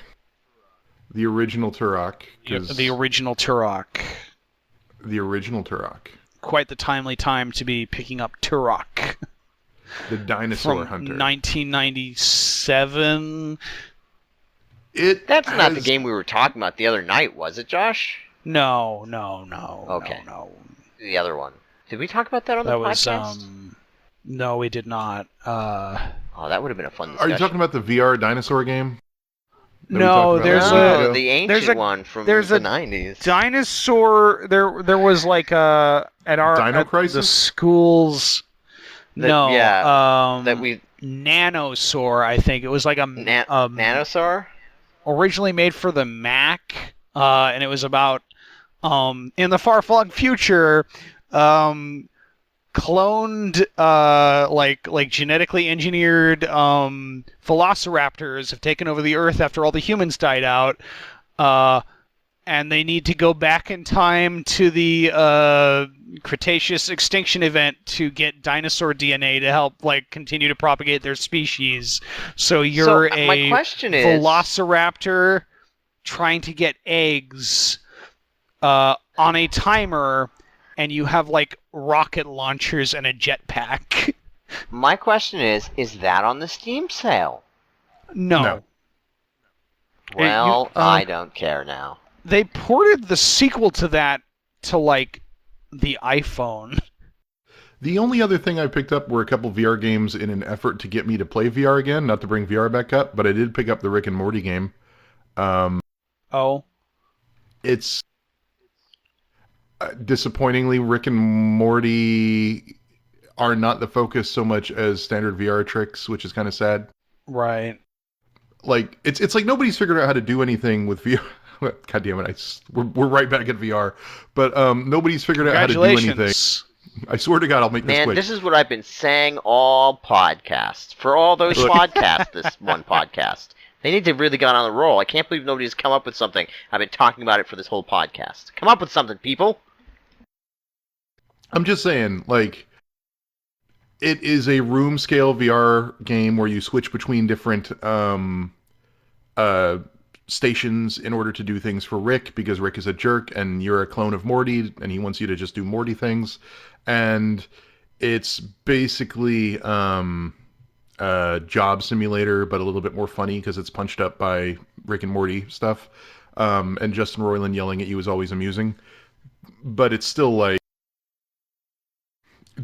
The original Turok. The original Turok. The original Turok. Quite the timely time to be picking up Turok. The Dinosaur From Hunter. 1997. That's not the game we were talking about the other night, was it, Josh? No. Okay. No. The other one. Did we talk about that on the podcast? No, we did not. Oh, that would have been a fun discussion. Are you talking about the VR dinosaur game? No, there's the ancient one from the 90s. Dinosaur. There was like at Dino Crisis? the schools. Nanosaur, I think it was like a Nanosaur. Originally made for the Mac, and it was about in the far-flung future, cloned like genetically engineered velociraptors have taken over the Earth after all the humans died out, and they need to go back in time to the Cretaceous extinction event to get dinosaur DNA to help like continue to propagate their species. So you're my question is, velociraptor trying to get eggs on a timer, and you have like rocket launchers and a jetpack. My question is that on the Steam sale? No. Well, I don't care now. They ported the sequel to that to like the iPhone. The only other thing I picked up were a couple VR games in an effort to get me to play VR again, not to bring VR back up, but I did pick up the Rick and Morty game. It's disappointingly, Rick and Morty are not the focus so much as standard VR tricks, which is kind of sad. Right. Like it's like nobody's figured out how to do anything with VR. God damn it! We're right back at VR, but nobody's figured out how to do anything. I swear to God, I'll make this quick. Man, this is what I've been saying all podcasts. For all those podcasts, this one podcast. They need to really get on the roll. I can't believe nobody's come up with something. I've been talking about it for this whole podcast. Come up with something, people. I'm just saying, like, it is a room scale VR game where you switch between different stations in order to do things for Rick, because Rick is a jerk and you're a clone of Morty and he wants you to just do Morty things. And it's basically a job simulator, but a little bit more funny because it's punched up by Rick and Morty stuff. And Justin Roiland yelling at you is always amusing. But it's still like,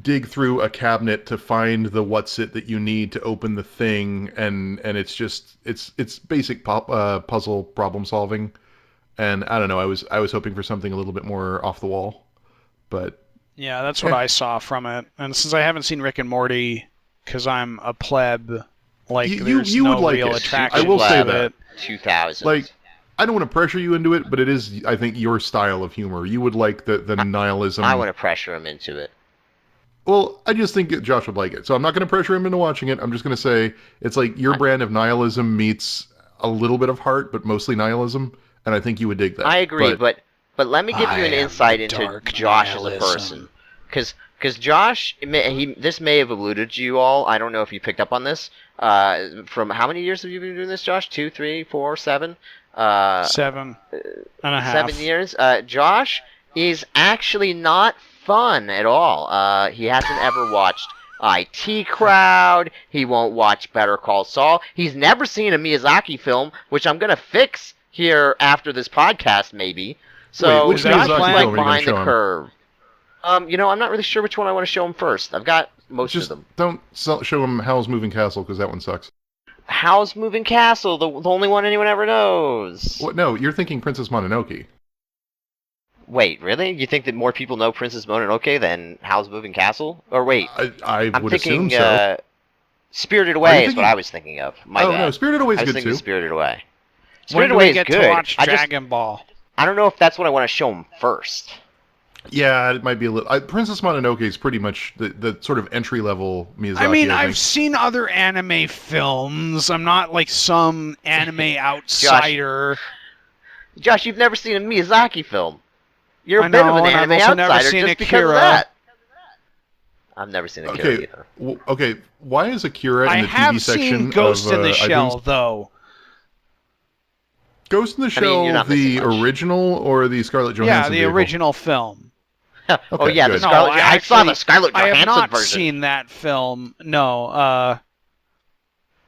dig through a cabinet to find the what's it that you need to open the thing, and it's just it's basic puzzle problem solving. And I don't know, I was hoping for something a little bit more off the wall, but yeah, that's what I saw from it. And since I haven't seen Rick and Morty, because I'm a pleb, like there's you no would like real it. attraction. I will say to that it. 2000. Like, I don't want to pressure you into it, but it is, I think, your style of humor. You would like the nihilism. I want to pressure him into it. Well, I just think Josh would like it. So I'm not going to pressure him into watching it. I'm just going to say it's like your brand of nihilism meets a little bit of heart, but mostly nihilism. And I think you would dig that. I agree, but let me give you an insight into Josh as a person. Because Josh, this may have alluded to you all. I don't know if you picked up on this. From how many years have you been doing this, Josh? 2, 3, 4, 7? 7 and a half. 7 years. Josh is actually not fun at all. He hasn't ever watched IT Crowd. He won't watch Better Call Saul. He's never seen a Miyazaki film, which I'm gonna fix here after this podcast, maybe. So which Josh is Miyazaki like film are you behind the gonna show curve. I'm not really sure which one I want to show him first. I've got most of them. Don't show him Howl's Moving Castle, because that one sucks. Howl's Moving Castle, the only one anyone ever knows. What? No, you're thinking Princess Mononoke. Wait, really? You think that more people know Princess Mononoke than Howl's Moving Castle? Or wait, I'm would thinking, assume so. Spirited Away is what I was thinking of. My bad. No, Spirited Away is good too. I was thinking Spirited Away. When do we get to watch Dragon Ball? I don't know if that's what I want to show him first. Yeah, it might be a little. Princess Mononoke is pretty much the sort of entry level Miyazaki. I mean, I've seen other anime films. I'm not like some anime outsider. Josh, you've never seen a Miyazaki film. You're a bit of an anime outsider just because of that. I've never seen Akira either. Okay, why is Akira in the TV section? I have seen Ghost in the Shell, though. Ghost in the Shell, the original or the Scarlett Johansson? Yeah, the original film. Oh yeah, the Scarlett. I saw the Scarlett Johansson version. I have not seen that film. No.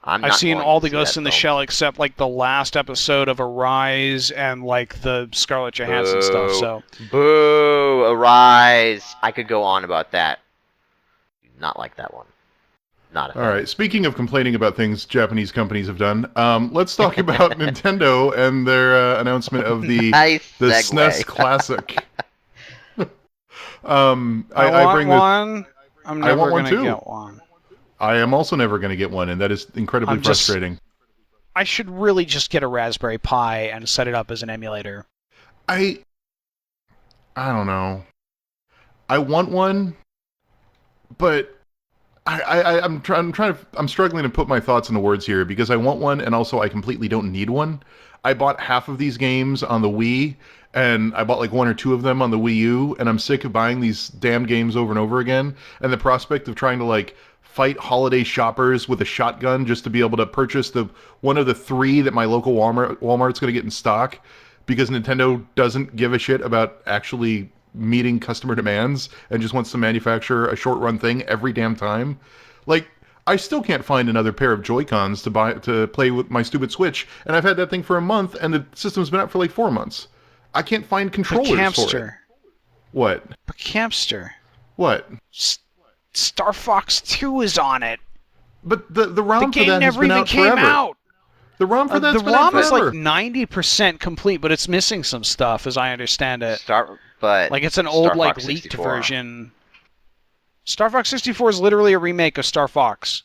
I've seen all the Ghosts in the Shell except like the last episode of Arise and like the Scarlett Johansson stuff. So. Boo! Arise. I could go on about that. Not like that one. Not a fan. All right. Speaking of complaining about things Japanese companies have done, let's talk about Nintendo and their announcement of the SNES Classic. I want one. I'm never going to get one. I am also never going to get one, and that is incredibly frustrating. I should really just get a Raspberry Pi and set it up as an emulator. I don't know. I want one, but I'm struggling to put my thoughts into words here, because I want one, and also I completely don't need one. I bought half of these games on the Wii, and I bought like 1 or 2 of them on the Wii U, and I'm sick of buying these damn games over and over again, and the prospect of trying to like fight holiday shoppers with a shotgun just to be able to purchase one of the 3 that my local Walmart's going to get in stock, because Nintendo doesn't give a shit about actually meeting customer demands and just wants to manufacture a short-run thing every damn time. Like, I still can't find another pair of Joy-Cons to play with my stupid Switch, and I've had that thing for a month, and the system's been out for like 4 months. I can't find controllers for it. What? But Campster. What? Star Fox 2 is on it. But the ROM for that has been out forever. Out. The ROM for that's been out forever. The ROM is like 90% complete, but it's missing some stuff, as I understand it. Like it's an old, like, leaked version. Star Fox 64 is literally a remake of Star Fox.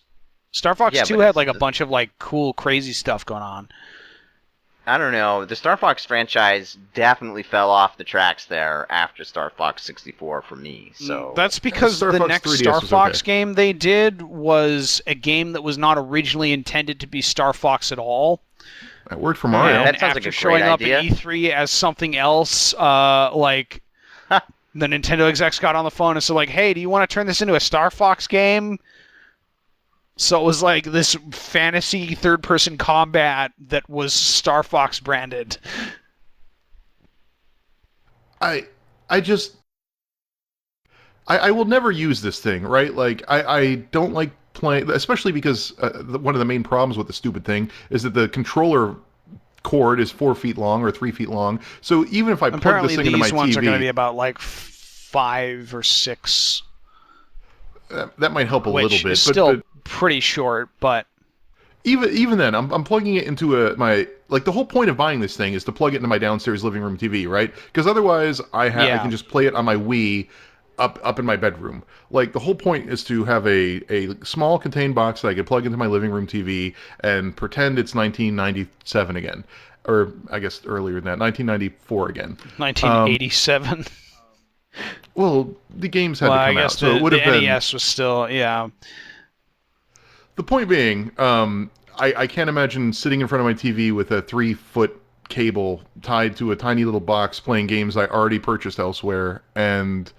Star Fox 2 had like a bunch of like cool, crazy stuff going on. I don't know. The Star Fox franchise definitely fell off the tracks there after Star Fox 64 for me. So that's because the next Star Fox game they did was a game that was not originally intended to be Star Fox at all. That worked for Mario. Yeah, that sounds like a great idea. After showing up at E3 as something else, like the Nintendo execs got on the phone and said, like, hey, do you want to turn this into a Star Fox game? So it was like this fantasy third-person combat that was Star Fox branded. I will never use this thing, right? Like, I don't like playing, especially because one of the main problems with the stupid thing is that the controller cord is 4 feet long or 3 feet long. So even if I plug this thing into my TV... Apparently these ones are going to be about, like, 5 or 6. That might help a little bit. Which is still pretty short, but... Even then, I'm plugging it into my... Like, the whole point of buying this thing is to plug it into my downstairs living room TV, right? Because otherwise, I can just play it on my Wii up in my bedroom. Like, the whole point is to have a small contained box that I can plug into my living room TV and pretend it's 1997 again. Or, I guess, earlier than that, 1994 again. 1987. Well, the games had to come out, so it would have been... the NES was still, yeah... The point being, I can't imagine sitting in front of my TV with a 3-foot cable tied to a tiny little box playing games I already purchased elsewhere, and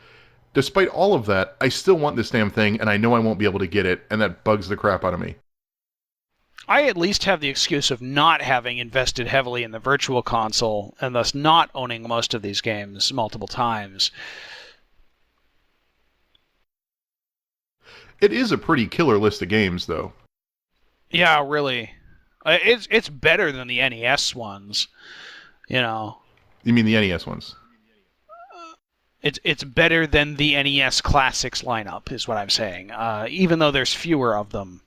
despite all of that, I still want this damn thing, and I know I won't be able to get it, and that bugs the crap out of me. I at least have the excuse of not having invested heavily in the Virtual Console, and thus not owning most of these games multiple times. It is a pretty killer list of games, though. Yeah, really. It's better than the NES ones, you know. You mean the NES ones? It's better than the NES Classics lineup, is what I'm saying. Even though there's fewer of them,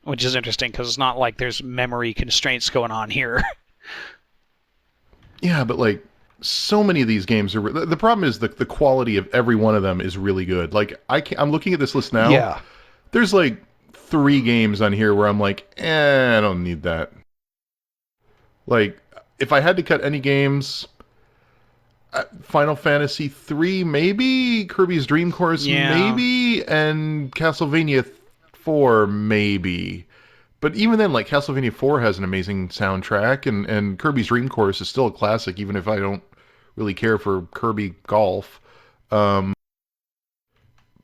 which is interesting because it's not like there's memory constraints going on here. Yeah, but like so many of these games are. The problem is the quality of every one of them is really good. Like I'm looking at this list now. Yeah. There's like 3 games on here where I'm like, I don't need that. Like, if I had to cut any games, Final Fantasy 3 maybe, Kirby's Dream Course maybe, and Castlevania 4 maybe. But even then, like, Castlevania 4 has an amazing soundtrack, and Kirby's Dream Course is still a classic, even if I don't really care for Kirby Golf.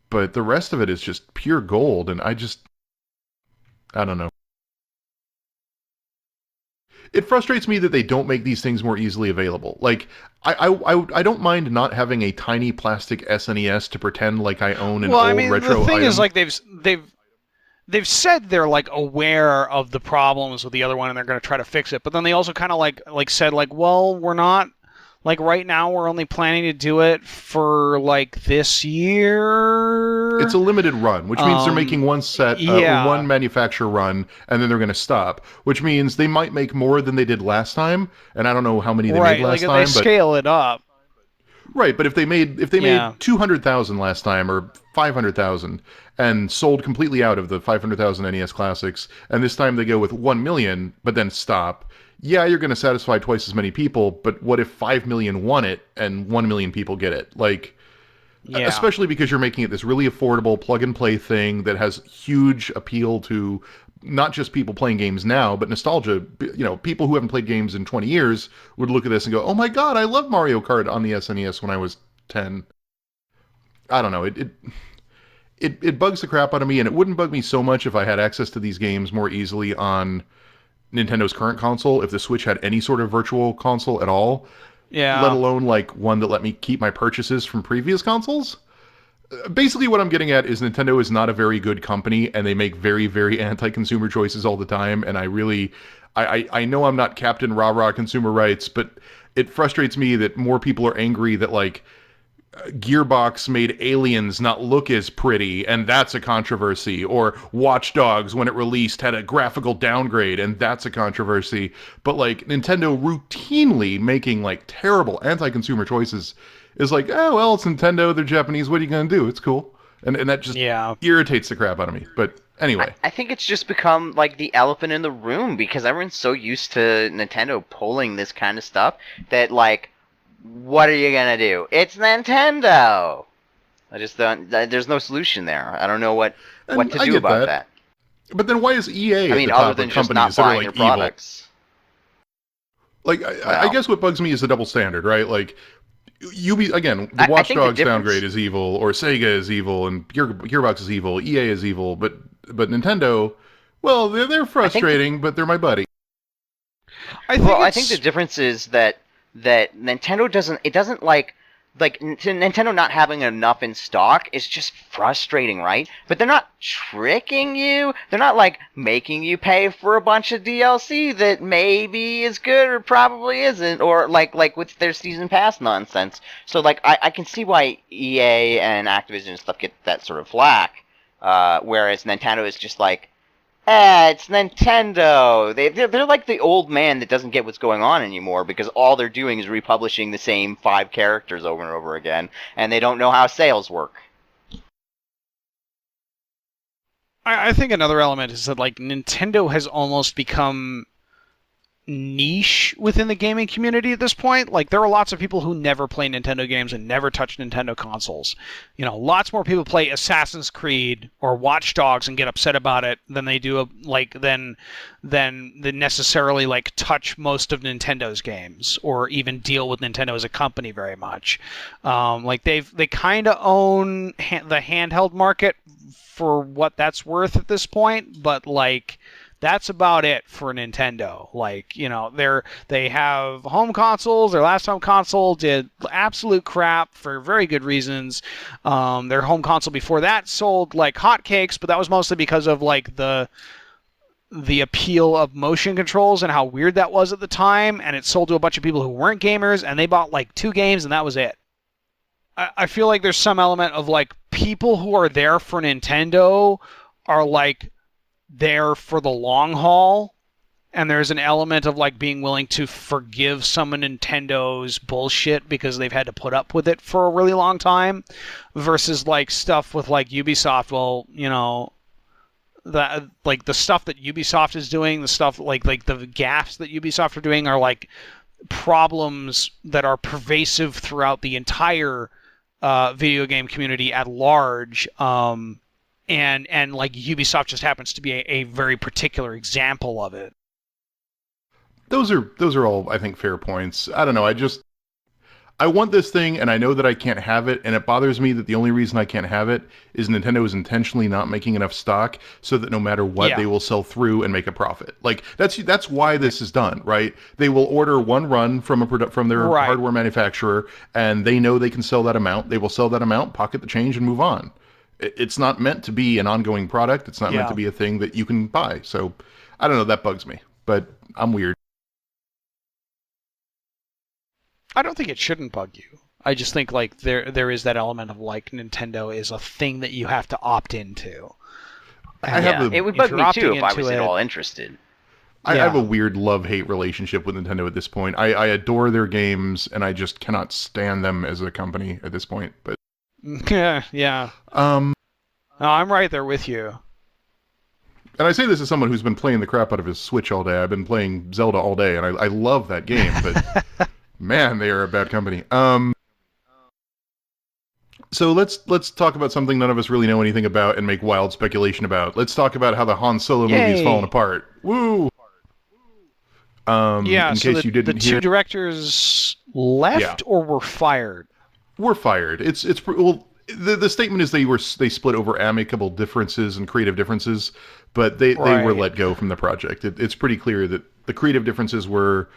But the rest of it is just pure gold, and I don't know. It frustrates me that they don't make these things more easily available. Like, I don't mind not having a tiny plastic SNES to pretend like I own an old retro item. The thing is, like, they've said they're, like, aware of the problems with the other one, and they're going to try to fix it. But then they also kind of, like said, like, well, we're not... Like, right now, we're only planning to do it for, like, this year. It's a limited run, which means they're making one set, one manufacturer run, and then they're going to stop. Which means they might make more than they did last time, and I don't know how many they made last time. Right, like, they scale it up. Right, but if they made 200,000 last time, or 500,000, and sold completely out of the 500,000 NES Classics, and this time they go with 1 million, but then stop... Yeah, you're going to satisfy twice as many people, but what if 5 million want it and 1 million people get it? Like, especially because you're making it this really affordable plug-and-play thing that has huge appeal to not just people playing games now, but nostalgia. You know, people who haven't played games in 20 years would look at this and go, oh my god, I love Mario Kart on the SNES when I was 10. I don't know, it bugs the crap out of me, and it wouldn't bug me so much if I had access to these games more easily on Nintendo's current console, if the Switch had any sort of virtual console at all, let alone like one that let me keep my purchases from previous consoles. Basically what I'm getting at is Nintendo is not a very good company, and they make very, very anti-consumer choices all the time, and I know I'm not Captain Rah-Rah consumer rights, but it frustrates me that more people are angry that like Gearbox made Aliens not look as pretty, and that's a controversy. Or Watch Dogs, when it released, had a graphical downgrade, and that's a controversy. But, like, Nintendo routinely making, like, terrible anti-consumer choices is like, oh, well, it's Nintendo, they're Japanese, what are you gonna do? It's cool. And that just irritates the crap out of me. But anyway. I think it's just become, like, the elephant in the room, because everyone's so used to Nintendo pulling this kind of stuff that, like, what are you gonna do? It's Nintendo! I just don't... There's no solution there. I don't know what to do about that. But then why is EA at the top other than of just companies not that are buying like their products. Like, I guess what bugs me is the double standard, right? Like, again, the Watch Dogs downgrade is evil, or Sega is evil, and Gearbox is evil, EA is evil, but Nintendo, well, they're frustrating, but they're my buddy. I think the difference is that Nintendo doesn't like Nintendo not having enough in stock is just frustrating, right? But they're not tricking you. They're not like making you pay for a bunch of DLC that maybe is good or probably isn't, or like with their season pass nonsense. So like I can see why EA and Activision and stuff get that sort of flack, whereas Nintendo is just like, it's Nintendo. They're like the old man that doesn't get what's going on anymore because all they're doing is republishing the same 5 characters over and over again, and they don't know how sales work. I think another element is that like Nintendo has almost become niche within the gaming community at this point. Like, there are lots of people who never play Nintendo games and never touch Nintendo consoles. You know, lots more people play Assassin's Creed or Watch Dogs and get upset about it than they do than necessarily like touch most of Nintendo's games or even deal with Nintendo as a company very much. Like they kind of own the handheld market for what that's worth at this point, but like, that's about it for Nintendo. Like, you know, they have home consoles. Their last home console did absolute crap for very good reasons. Their home console before that sold like hotcakes, but that was mostly because of like the appeal of motion controls and how weird that was at the time. And it sold to a bunch of people who weren't gamers, and they bought like 2 games, and that was it. I feel like there's some element of like people who are there for Nintendo are like there for the long haul, and there's an element of like being willing to forgive some of Nintendo's bullshit because they've had to put up with it for a really long time, versus like stuff with like Ubisoft. Well, you know, that like the stuff that Ubisoft is doing, the stuff like the gaffes that Ubisoft are doing are like problems that are pervasive throughout the entire video game community at large. And like Ubisoft just happens to be a very particular example of it. Those are all, I think, fair points. I don't know. I want this thing, and I know that I can't have it, and it bothers me that the only reason I can't have it is Nintendo is intentionally not making enough stock so that no matter what, they will sell through and make a profit. Like, that's why this is done, right? They will order one run from their hardware manufacturer, and they know they can sell that amount. They will sell that amount, pocket the change, and move on. It's not meant to be an ongoing product. It's not meant to be a thing that you can buy. So, I don't know, that bugs me. But I'm weird. I don't think it shouldn't bug you. I just think like there is that element of like Nintendo is a thing that you have to opt into. It would bug me too if I was at all interested. I have a weird love-hate relationship with Nintendo at this point. I adore their games, and I just cannot stand them as a company at this point. But yeah. No, I'm right there with you. And I say this as someone who's been playing the crap out of his Switch all day. I've been playing Zelda all day, and I love that game, but man, they are a bad company. So let's talk about something none of us really know anything about and make wild speculation about. Let's talk about how the Han Solo movie's fallen apart. Woo! In case you didn't hear, the 2 directors left or were fired. Were fired. The statement is they split over amicable differences and creative differences, but they were let go from the project. It's pretty clear that the creative differences were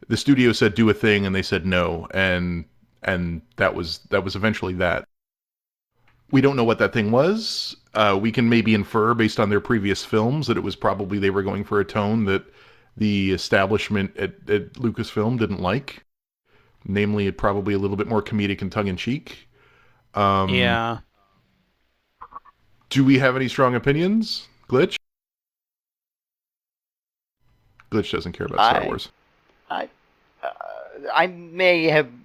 the studio said do a thing and they said no, and that was eventually that. We don't know what that thing was. We can maybe infer based on their previous films that it was probably they were going for a tone that the establishment at Lucasfilm didn't like. Namely, probably a little bit more comedic and tongue-in-cheek. Do we have any strong opinions? Glitch? Glitch doesn't care about Star Wars.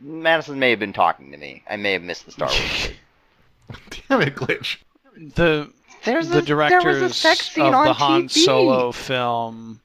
Madison may have been talking to me. I may have missed the Star Wars. Damn it, Glitch. The directors of the Han Solo film.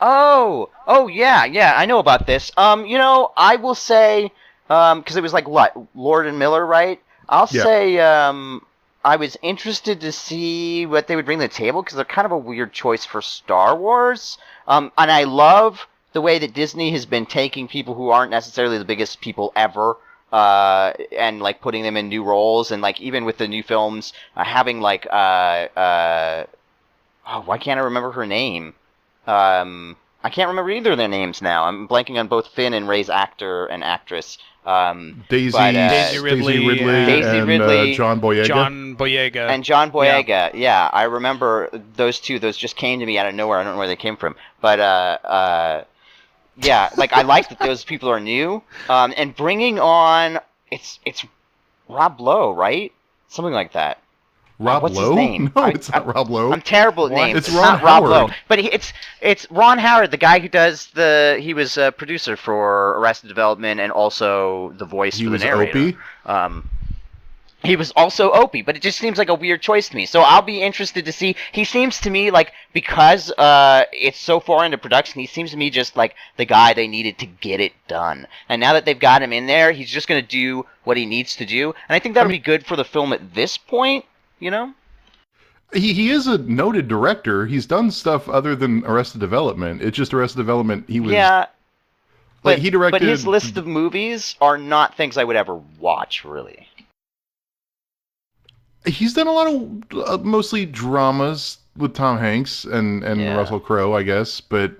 Oh, yeah, I know about this. I will say, because it was like, what, Lord and Miller, right? I'll say, I was interested to see what they would bring to the table, because they're kind of a weird choice for Star Wars. And I love the way that Disney has been taking people who aren't necessarily the biggest people ever, and like putting them in new roles, and like even with the new films, having like why can't I remember her name? I can't remember either of their names now. I'm blanking on both Finn and Rey's actor and actress. Daisy Ridley, and John Boyega. And John Boyega, yeah. I remember those two. Those just came to me out of nowhere. I don't know where they came from. But, yeah, like, I like that those people are new. And bringing on, it's Rob Lowe, right? Something like that. What's Lowe? His name? No, it's not Rob Lowe. I'm terrible at names. It's Ron not Howard. Rob Lowe. But it's Ron Howard, the guy who does he was a producer for Arrested Development and also the voice for the narrator. Opie? He was also Opie, but it just seems like a weird choice to me. So I'll be interested to see. He seems to me like, because it's so far into production, he seems to me just like the guy they needed to get it done. And now that they've got him in there, he's just going to do what he needs to do. And I think that'll be good for the film at this point. You know, he is a noted director. He's done stuff other than Arrested Development. It's just Arrested Development. He was but he directed. But his list of movies are not things I would ever watch. Really, he's done a lot of mostly dramas with Tom Hanks and Russell Crowe, I guess. But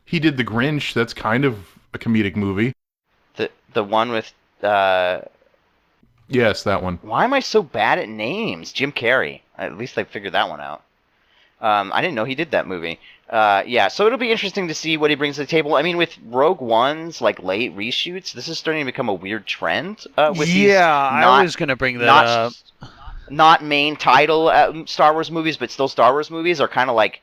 he did The Grinch. That's kind of a comedic movie. The one with. Yes, that one. Why am I so bad at names? Jim Carrey. At least I figured that one out. I didn't know he did that movie. So it'll be interesting to see what he brings to the table. I mean, with Rogue One's like late reshoots, this is starting to become a weird trend. I was going to bring that up. Not main title Star Wars movies, but still Star Wars movies are kind of like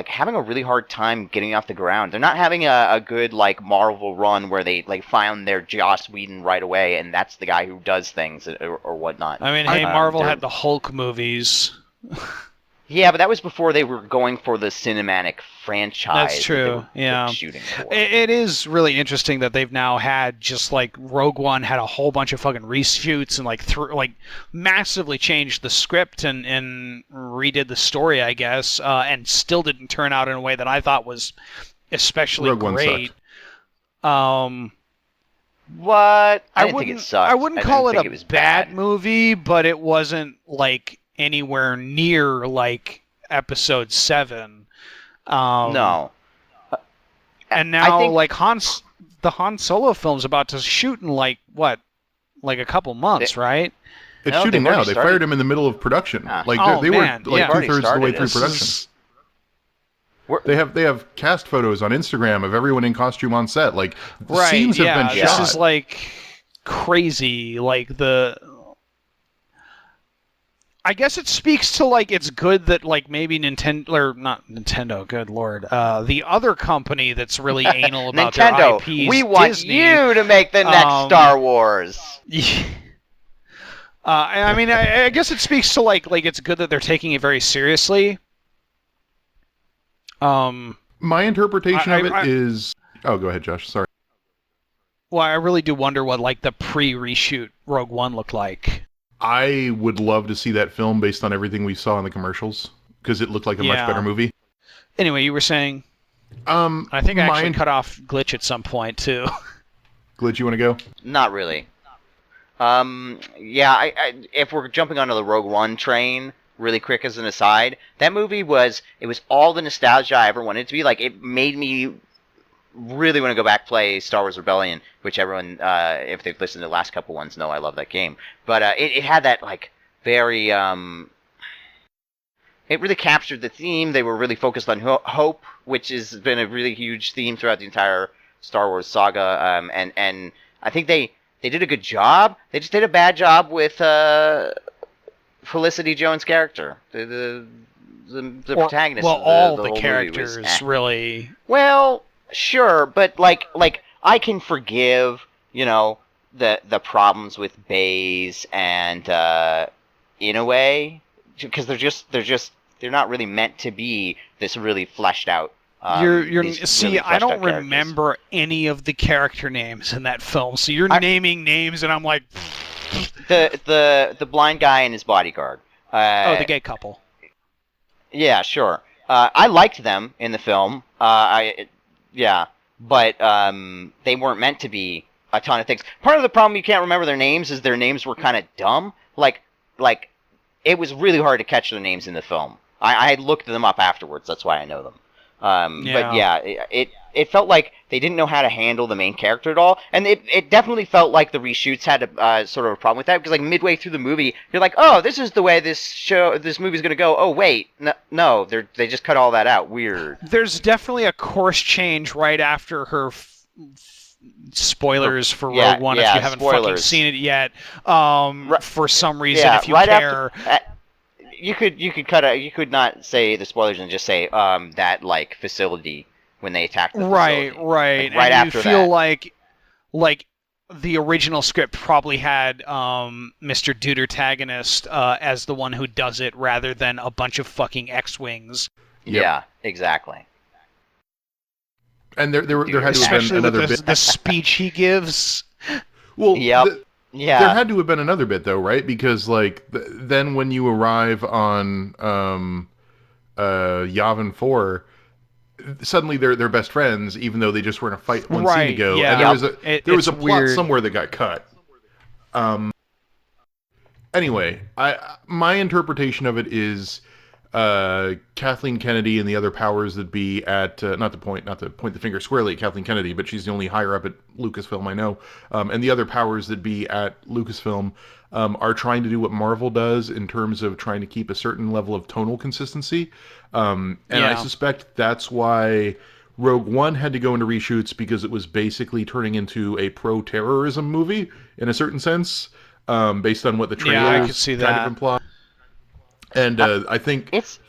having a really hard time getting off the ground. They're not having a good like Marvel run where they like found their Joss Whedon right away and that's the guy who does things or whatnot. I mean, Marvel had the Hulk movies. Yeah, but that was before they were going for the cinematic franchise. That's true. Yeah, shooting for. It is really interesting that they've now had just like Rogue One had a whole bunch of fucking reshoots and like massively changed the script and redid the story, I guess, and still didn't turn out in a way that I thought was especially Rogue great. What? I didn't think it sucked. I wouldn't call it a bad movie, but it wasn't like anywhere near like Episode 7. No. And now like the Han Solo film's about to shoot in like a couple months, right? It's shooting now. They fired him in the middle of production. Like they were like 2/3 of the way through production. They have cast photos on Instagram of everyone in costume on set. Like the scenes have been shot. This is like crazy. Like I guess it speaks to like it's good that like maybe Nintendo or not Nintendo, good lord, the other company that's really anal about Nintendo, their IPs. We want Disney, you to make the next Star Wars. I mean, I guess it speaks to like it's good that they're taking it very seriously. My interpretation of it is. Oh, go ahead, Josh. Sorry. Well, I really do wonder what like the pre-reshoot Rogue One looked like. I would love to see that film based on everything we saw in the commercials because it looked like a much better movie. Anyway, you were saying. I think I actually cut off Glitch at some point too. Glitch, you want to go? Not really. If we're jumping onto the Rogue One train, really quick as an aside, that movie was all the nostalgia I ever wanted it to be. Like, it made me really want to go back play Star Wars Rebellion, which everyone, if they've listened to the last couple ones, know I love that game. But it had that, like, very... it really captured the theme. They were really focused on hope, which has been a really huge theme throughout the entire Star Wars saga. And I think they did a good job. They just did a bad job with Felicity Jones' character, the protagonist. Well, of all the the whole characters movie was, really. Well, sure, but like I can forgive, the problems with Baze and in a way, because they're not really meant to be this really fleshed out. I don't remember any of the character names in that film, so you're naming names, and I'm like. The blind guy and his bodyguard. The gay couple. Yeah, sure. I liked them in the film. But they weren't meant to be a ton of things. Part of the problem you can't remember their names is their names were kind of dumb. Like it was really hard to catch their names in the film. I looked them up afterwards. That's why I know them. But yeah, it felt like they didn't know how to handle the main character at all, and it definitely felt like the reshoots had a sort of a problem with that, because like midway through the movie, you're like, oh, this is the way this movie's gonna go. Oh wait, no, they just cut all that out. Weird. There's definitely a course change right after her. Spoilers for Rogue One if you haven't fucking seen it yet. For some reason, if you care. You could cut out. You could not say the spoilers and just say that like facility when they attacked the facility. Right. Like, right and after you feel that. like the original script probably had Mr. Deuteragonist as the one who does it rather than a bunch of fucking X-wings. Yep. Yeah, exactly. And there had to have been another bit. The speech he gives. Well, yep. There had to have been another bit, though, right? Because, like, then when you arrive on Yavin 4, suddenly they're best friends, even though they just were in a fight one scene ago. Yeah. And there was a plot somewhere that got cut. Anyway, my interpretation of it is Kathleen Kennedy and the other powers that be at not to point the finger squarely at Kathleen Kennedy, but she's the only higher up at Lucasfilm I know, and the other powers that be at Lucasfilm are trying to do what Marvel does in terms of trying to keep a certain level of tonal consistency, I suspect that's why Rogue One had to go into reshoots, because it was basically turning into a pro-terrorism movie in a certain sense, based on what the trailers kind of imply. And I think this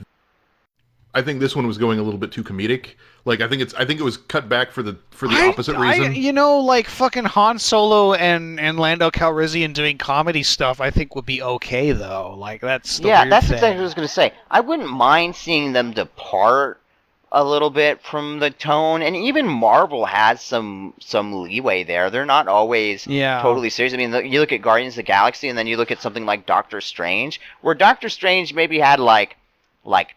one was going a little bit too comedic. Like I think it was cut back for the opposite reason. Like fucking Han Solo and Lando Calrissian doing comedy stuff, I think would be okay though. Like that's the weird that's thing. exactly what I was gonna say. I wouldn't mind seeing them depart a little bit from the tone, and even Marvel has some leeway there. They're not always totally serious. I mean, you look at Guardians of the Galaxy, and then you look at something like Doctor Strange, where Doctor Strange maybe had like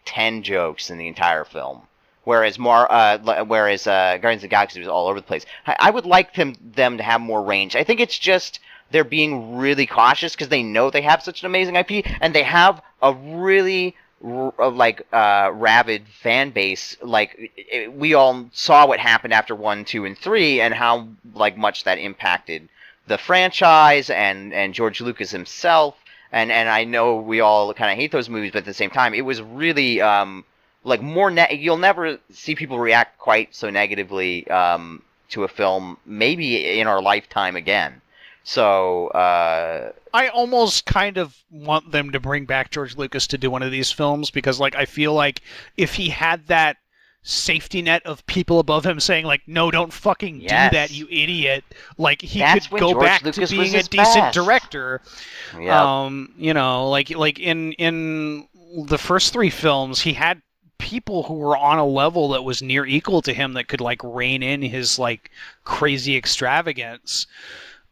10 jokes in the entire film, whereas Guardians of the Galaxy was all over the place. I would like them to have more range. I think it's just they're being really cautious because they know they have such an amazing IP, and they have a really rabid fan base. We all saw what happened after 1, 2, and 3, and how much that impacted the franchise and George Lucas himself. And I know we all kind of hate those movies, but at the same time, it was really you'll never see people react quite so negatively to a film maybe in our lifetime again. So I almost kind of want them to bring back George Lucas to do one of these films, because I feel like if he had that safety net of people above him saying no, don't fucking do that, you idiot, he That's could go George back Lucas to being a decent best director. Yep. In the first 3 films, he had people who were on a level that was near equal to him that could rein in his crazy extravagance.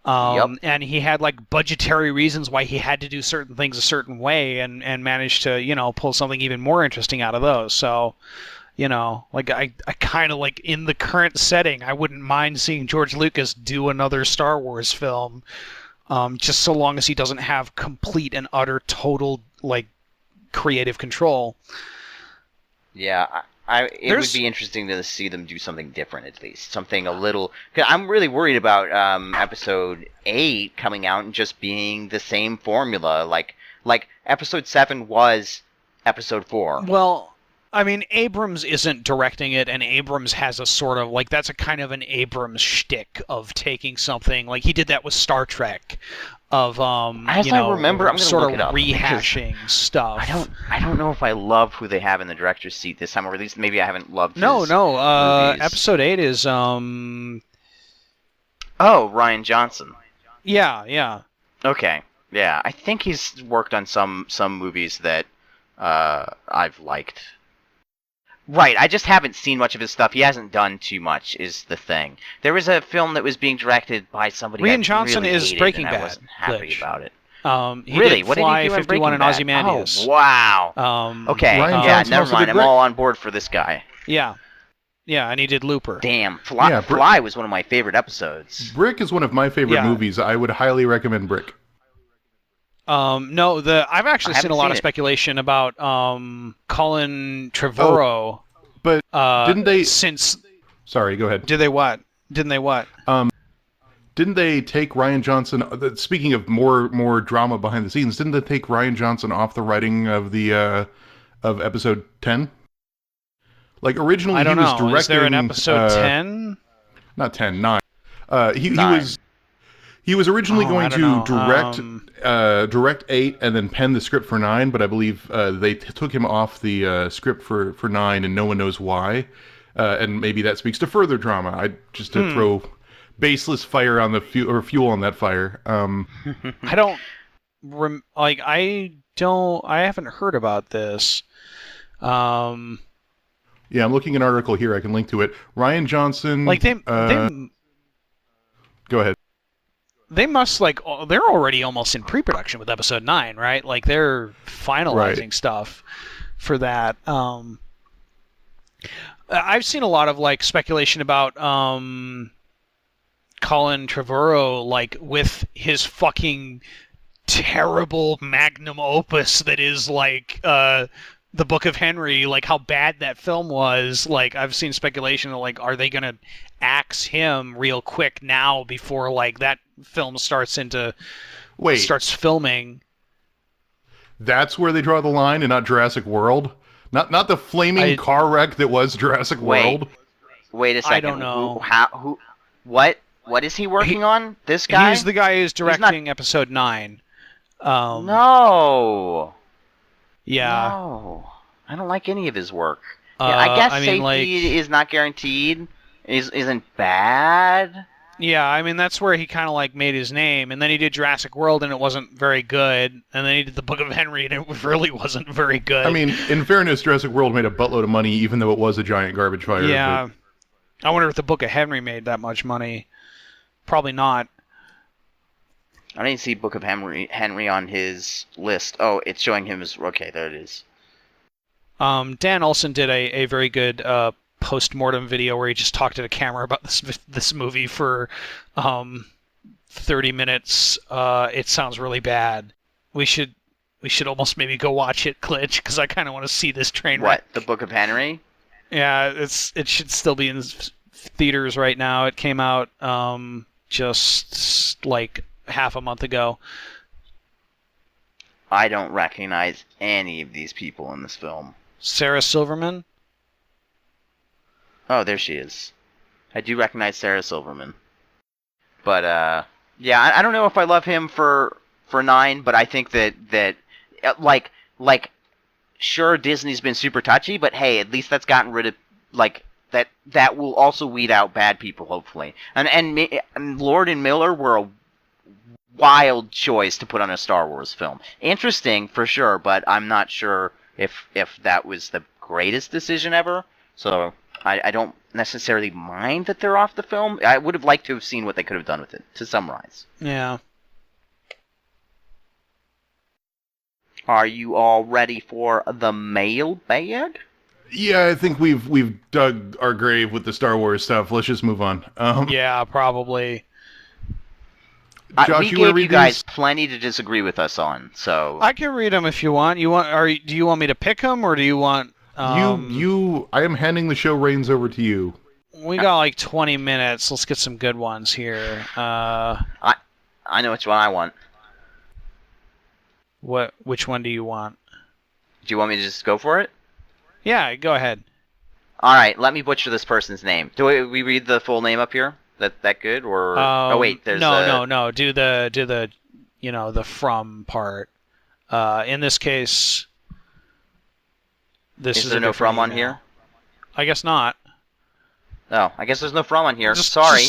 And he had budgetary reasons why he had to do certain things a certain way, and managed to pull something even more interesting out of those. So I kind of in the current setting, I wouldn't mind seeing George Lucas do another Star Wars film, just so long as he doesn't have complete and utter total creative control. Yeah, it would be interesting to see them do something different, at least something a little. Cause I'm really worried about Episode 8 coming out and just being the same formula, like Episode 7 was Episode 4. Well, I mean, Abrams isn't directing it, and Abrams has a sort of that's a kind of an Abrams shtick of taking something he did that with Star Trek. Of I remember, I'm sort of rehashing stuff. I don't know if I love who they have in the director's seat this time, or at least maybe I haven't loved. No. Movies. Episode 8 is Ryan Johnson. Yeah. Okay. Yeah, I think he's worked on some movies that I've liked. Right, I just haven't seen much of his stuff. He hasn't done too much, is the thing. There was a film that was being directed by somebody Rian Johnson really is hated, Breaking and Bad. I wasn't happy about it. He really? Did what Fly, did he do in 51 Breaking and Bad? Ozymandias. Oh, wow. Okay, Ryan yeah, Johnson never also mind. did I'm Brick. all on board for this guy. Yeah. Yeah, and he did Looper. Damn, Fly was one of my favorite episodes. Brick is one of my favorite movies. I would highly recommend Brick. No, I've actually seen a lot of speculation about Colin Trevorrow. But didn't they... Sorry, go ahead. Did they what? Didn't they what? Didn't they take Ryan Johnson... Speaking of more drama behind the scenes, didn't they take Ryan Johnson off the writing of the of episode 10? Like, originally he was directing... Is there an episode 10? Not 10, 9. He was originally going to direct 8 and then pen the script for 9, but I believe they took him off the script for 9, and no one knows why. And maybe that speaks to further drama. Just to throw baseless fire on the fuel on that fire. I haven't heard about this. Yeah, I'm looking at an article here. I can link to it. Ryan Johnson. Go ahead. They must they're already almost in pre-production with episode 9, right? Like they're finalizing stuff for that. I've seen a lot of speculation about Colin Trevorrow with his fucking terrible magnum opus that is the Book of Henry, how bad that film was. I've seen speculation of are they gonna axe him real quick now before that film starts filming? That's where they draw the line, and not Jurassic World. Not the flaming car wreck that was Jurassic World. Wait a second. I don't know. What is he working on? This guy? He's the guy who's directing episode 9. No. Yeah. No. I don't like any of his work. I guess safety is not guaranteed. Isn't bad. Yeah, that's where he kind of made his name, and then he did Jurassic World, and it wasn't very good, and then he did the Book of Henry, and it really wasn't very good. In fairness, Jurassic World made a buttload of money, even though it was a giant garbage fire. Yeah. I wonder if the Book of Henry made that much money. Probably not. I didn't see Book of Henry on his list. Oh, it's showing him as... Okay, there it is. Dan Olson did a very good post-mortem video where he just talked to the camera about this movie for 30 minutes. It sounds really bad. We should almost maybe go watch it, Glitch, because I kind of want to see this train wreck. What, the Book of Henry? Yeah, it should still be in theaters right now. It came out just half a month ago. I don't recognize any of these people in this film. Sarah Silverman? Oh, there she is. I do recognize Sarah Silverman. But, yeah, I don't know if I love him for 9, but I think that sure, Disney's been super touchy, but hey, at least that's gotten rid of, that will also weed out bad people, hopefully. And Lord and Miller were a wild choice to put on a Star Wars film. Interesting, for sure, but I'm not sure if that was the greatest decision ever. So I don't necessarily mind that they're off the film. I would have liked to have seen what they could have done with it, to summarize. Yeah. Are you all ready for the mailbag? Yeah, I think we've dug our grave with the Star Wars stuff. Let's just move on. Yeah, probably. Josh, we gave you guys plenty to disagree with us on, so... I can read them if you want. Do you want me to pick them, or do you want... I am handing the show reins over to you. We got 20 minutes. Let's get some good ones here. I know which one I want. Which one do you want? Do you want me to just go for it? Yeah, go ahead. Alright, let me butcher this person's name. Do we read the full name up here? That good? Or oh wait, there's no. Do the the from part. In this case, this is there no from on here? I guess not. No, I guess there's no from on here. Sorry.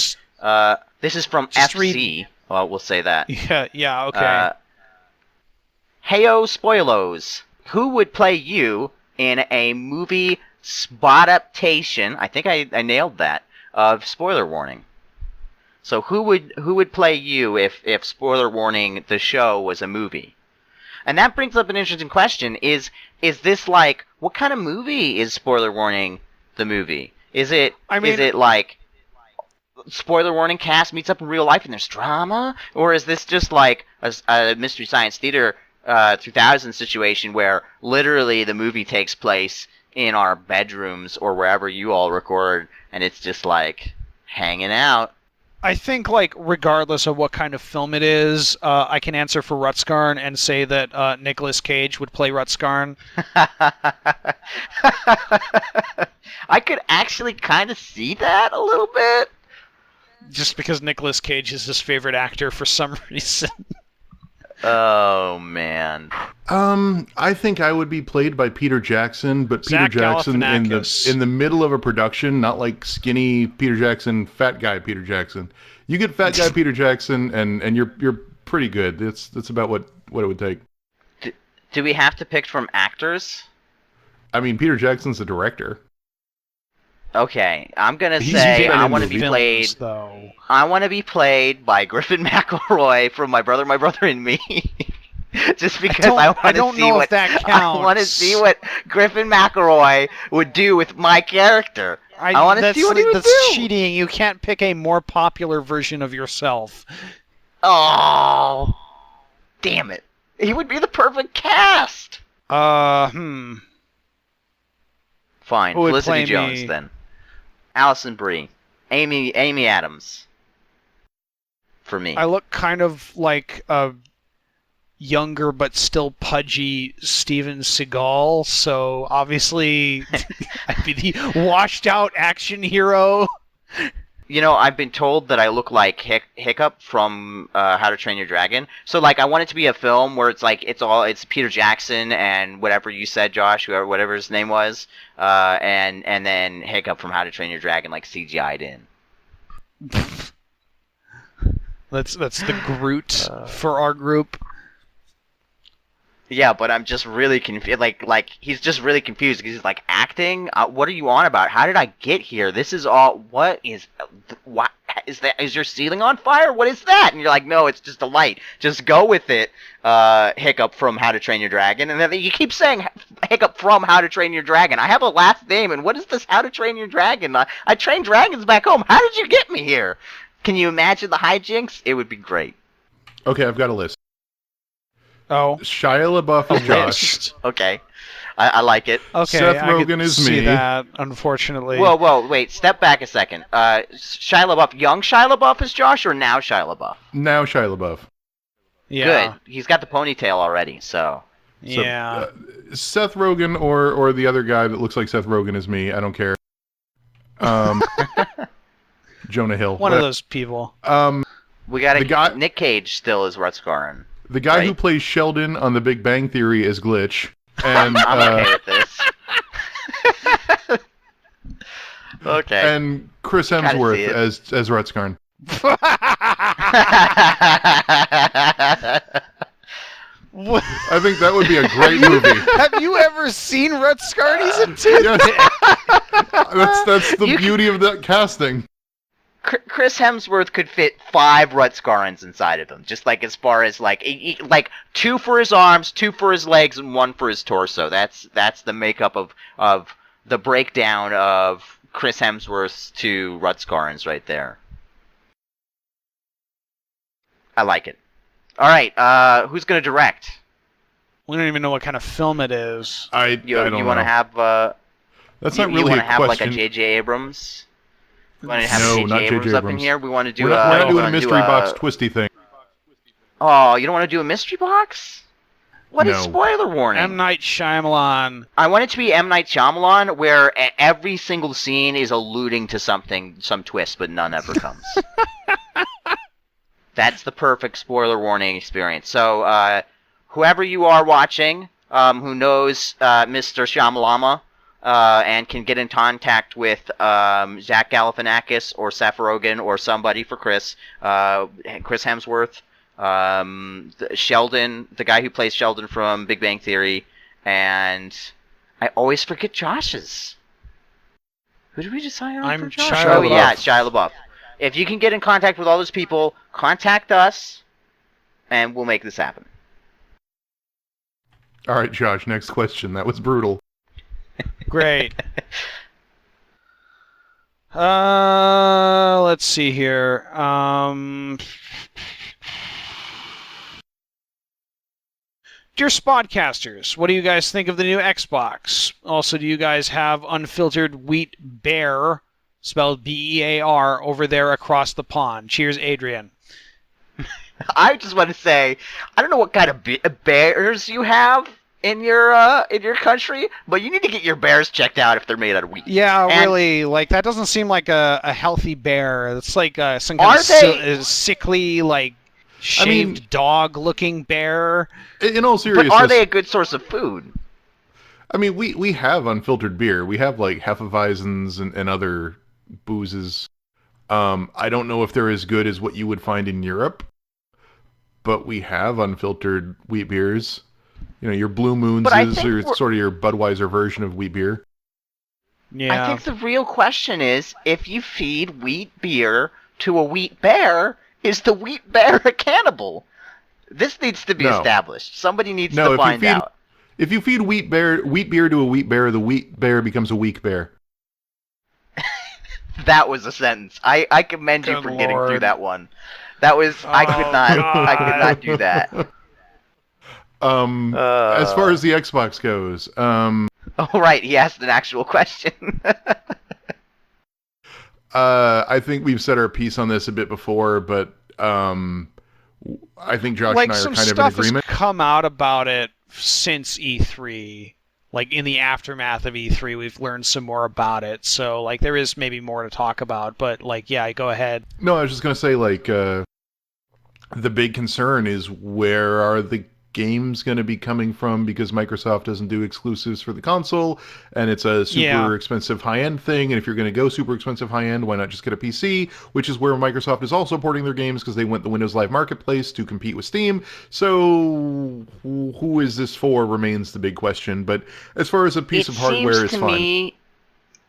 This is from FC. Well, we'll say that. Yeah, okay. Heyo Spoilos. Who would play you in a movie Spodaptation? I think I nailed that. Of spoiler warning. So who would play you if spoiler warning the show was a movie? And that brings up an interesting question: is this like, what kind of movie is spoiler warning the movie? Is it like spoiler warning cast meets up in real life and there's drama, or is this just like a Mystery Science Theater 3000 situation where literally the movie takes place in our bedrooms or wherever you all record, and it's just like hanging out? I think, like, regardless of what kind of film it is, I can answer for Rutskarn and say that Nicolas Cage would play Rutskarn. I could actually kind of see that a little bit. Just because Nicolas Cage is his favorite actor for some reason. Oh, man. I think I would be played by Peter Jackson, but Peter Jackson in the middle of a production, not like skinny Peter Jackson, fat guy Peter Jackson. You get fat guy Peter Jackson, and you're pretty good. That's about what it would take. Do we have to pick from actors? I mean, Peter Jackson's the director. Okay, I'm gonna say I want to be played. I want to be played by Griffin McElroy from My Brother, and Me. Just because I want to see what Griffin McElroy would do with my character. I want to see what he would do. That's cheating. You can't pick a more popular version of yourself. Oh, damn it! He would be the perfect cast. Fine. Felicity Jones then. Alison Brie, Amy Adams. For me, I look kind of like a younger but still pudgy Steven Seagal, so obviously I'd be the washed-out action hero. You know, I've been told that I look like Hiccup from How to Train Your Dragon. So, like, I want it to be a film where it's like it's Peter Jackson and whatever you said, Josh, whatever his name was, and then Hiccup from How to Train Your Dragon, like CGI'd in. That's the Groot for our group. Yeah, but I'm just really confused. Like he's just really confused because he's like, acting? What are you on about? How did I get here? This is all. What is that? Is your ceiling on fire? What is that? And you're like, no, it's just a light. Just go with it. Hiccup from How to Train Your Dragon, and then you keep saying Hiccup from How to Train Your Dragon. I have a last name, and what is this How to Train Your Dragon? I train dragons back home. How did you get me here? Can you imagine the hijinks? It would be great. Okay, I've got a list. Oh. Shia LaBeouf is Josh. Okay. I like it. Okay, Seth Rogen is see me. That, unfortunately. Whoa, wait. Step back a second. Shia LaBeouf, young Shia LaBeouf is Josh, or now Shia LaBeouf? Now Shia LaBeouf. Yeah. Good. He's got the ponytail already, so... Yeah. Seth Rogen or the other guy that looks like Seth Rogen is me. I don't care. Jonah Hill. One of those people. We got Nick Cage still is Rutskarn. The guy who plays Sheldon on The Big Bang Theory is Glitch. And, I'm okay with this. Okay. And Chris Hemsworth as Rutskarn. I think that would be a great movie. Have you ever seen Rutskarn? He's a dude. Yes. That's the beauty of that casting. Chris Hemsworth could fit 5 Rutskarns inside of him, just like as far as like 2 for his arms, 2 for his legs, and 1 for his torso. That's the makeup of the breakdown of Chris Hemsworth's 2 Rutskarns right there. I like it. All right, who's gonna direct? We don't even know what kind of film it is. I don't know. You want to have? That's not really a question. You want to have like a J.J. Abrams? We want to have J.J. Abrams up in here. We want to do. We're not doing a mystery box twisty thing. Oh, you don't want to do a mystery box? What is spoiler warning? M. Night Shyamalan. I want it to be M. Night Shyamalan, where every single scene is alluding to something, some twist, but none ever comes. That's the perfect spoiler warning experience. So, whoever you are watching, who knows Mr. Shyamalama, and can get in contact with Zach Galifianakis or Seth Rogen or somebody for Chris Hemsworth, Sheldon, the guy who plays Sheldon from Big Bang Theory, and I always forget Josh's. Who did we decide on for Josh? Shia LaBeouf. Yeah, Shia LaBeouf. If you can get in contact with all those people, contact us, and we'll make this happen. All right, Josh, next question. That was brutal. Great. Let's see here. Dear Spodcasters, what do you guys think of the new Xbox? Also, do you guys have unfiltered wheat bear, spelled B-E-A-R, over there across the pond? Cheers, Adrian. I just want to say, I don't know what kind of bears you have in your country, but you need to get your bears checked out if they're made out of wheat. Yeah, really, like that doesn't seem like a healthy bear. It's like some kind of sickly, like shaved dog-looking bear. In all seriousness, but are they a good source of food? I mean, we have unfiltered beer. We have like Hefeweizens and other boozes. I don't know if they're as good as what you would find in Europe, but we have unfiltered wheat beers. You know, your Blue Moons is sort of your Budweiser version of wheat beer. Yeah. I think the real question is, if you feed wheat beer to a wheat bear, is the wheat bear a cannibal? This needs to be established. Somebody needs to find out. If you feed wheat beer to a wheat bear, the wheat bear becomes a weak bear. That was a sentence. I commend you for getting through that one. That was I could not do that. As far as the Xbox goes, oh right, he asked an actual question. I think we've said our piece on this a bit before, but I think Josh and I are kind of in agreement. Like, some stuff has come out about it since E3. Like, in the aftermath of E3, we've learned some more about it. So, like, there is maybe more to talk about. But, like, yeah, go ahead. No, I was just going to say, like, the big concern is where are the games going to be coming from, because Microsoft doesn't do exclusives for the console, and it's a super expensive high-end thing, and if you're going to go super expensive high-end, why not just get a PC, which is where Microsoft is also porting their games, because they went the Windows Live Marketplace to compete with Steam. So who is this for remains the big question, but as far as a piece of hardware, it's fine. It seems to me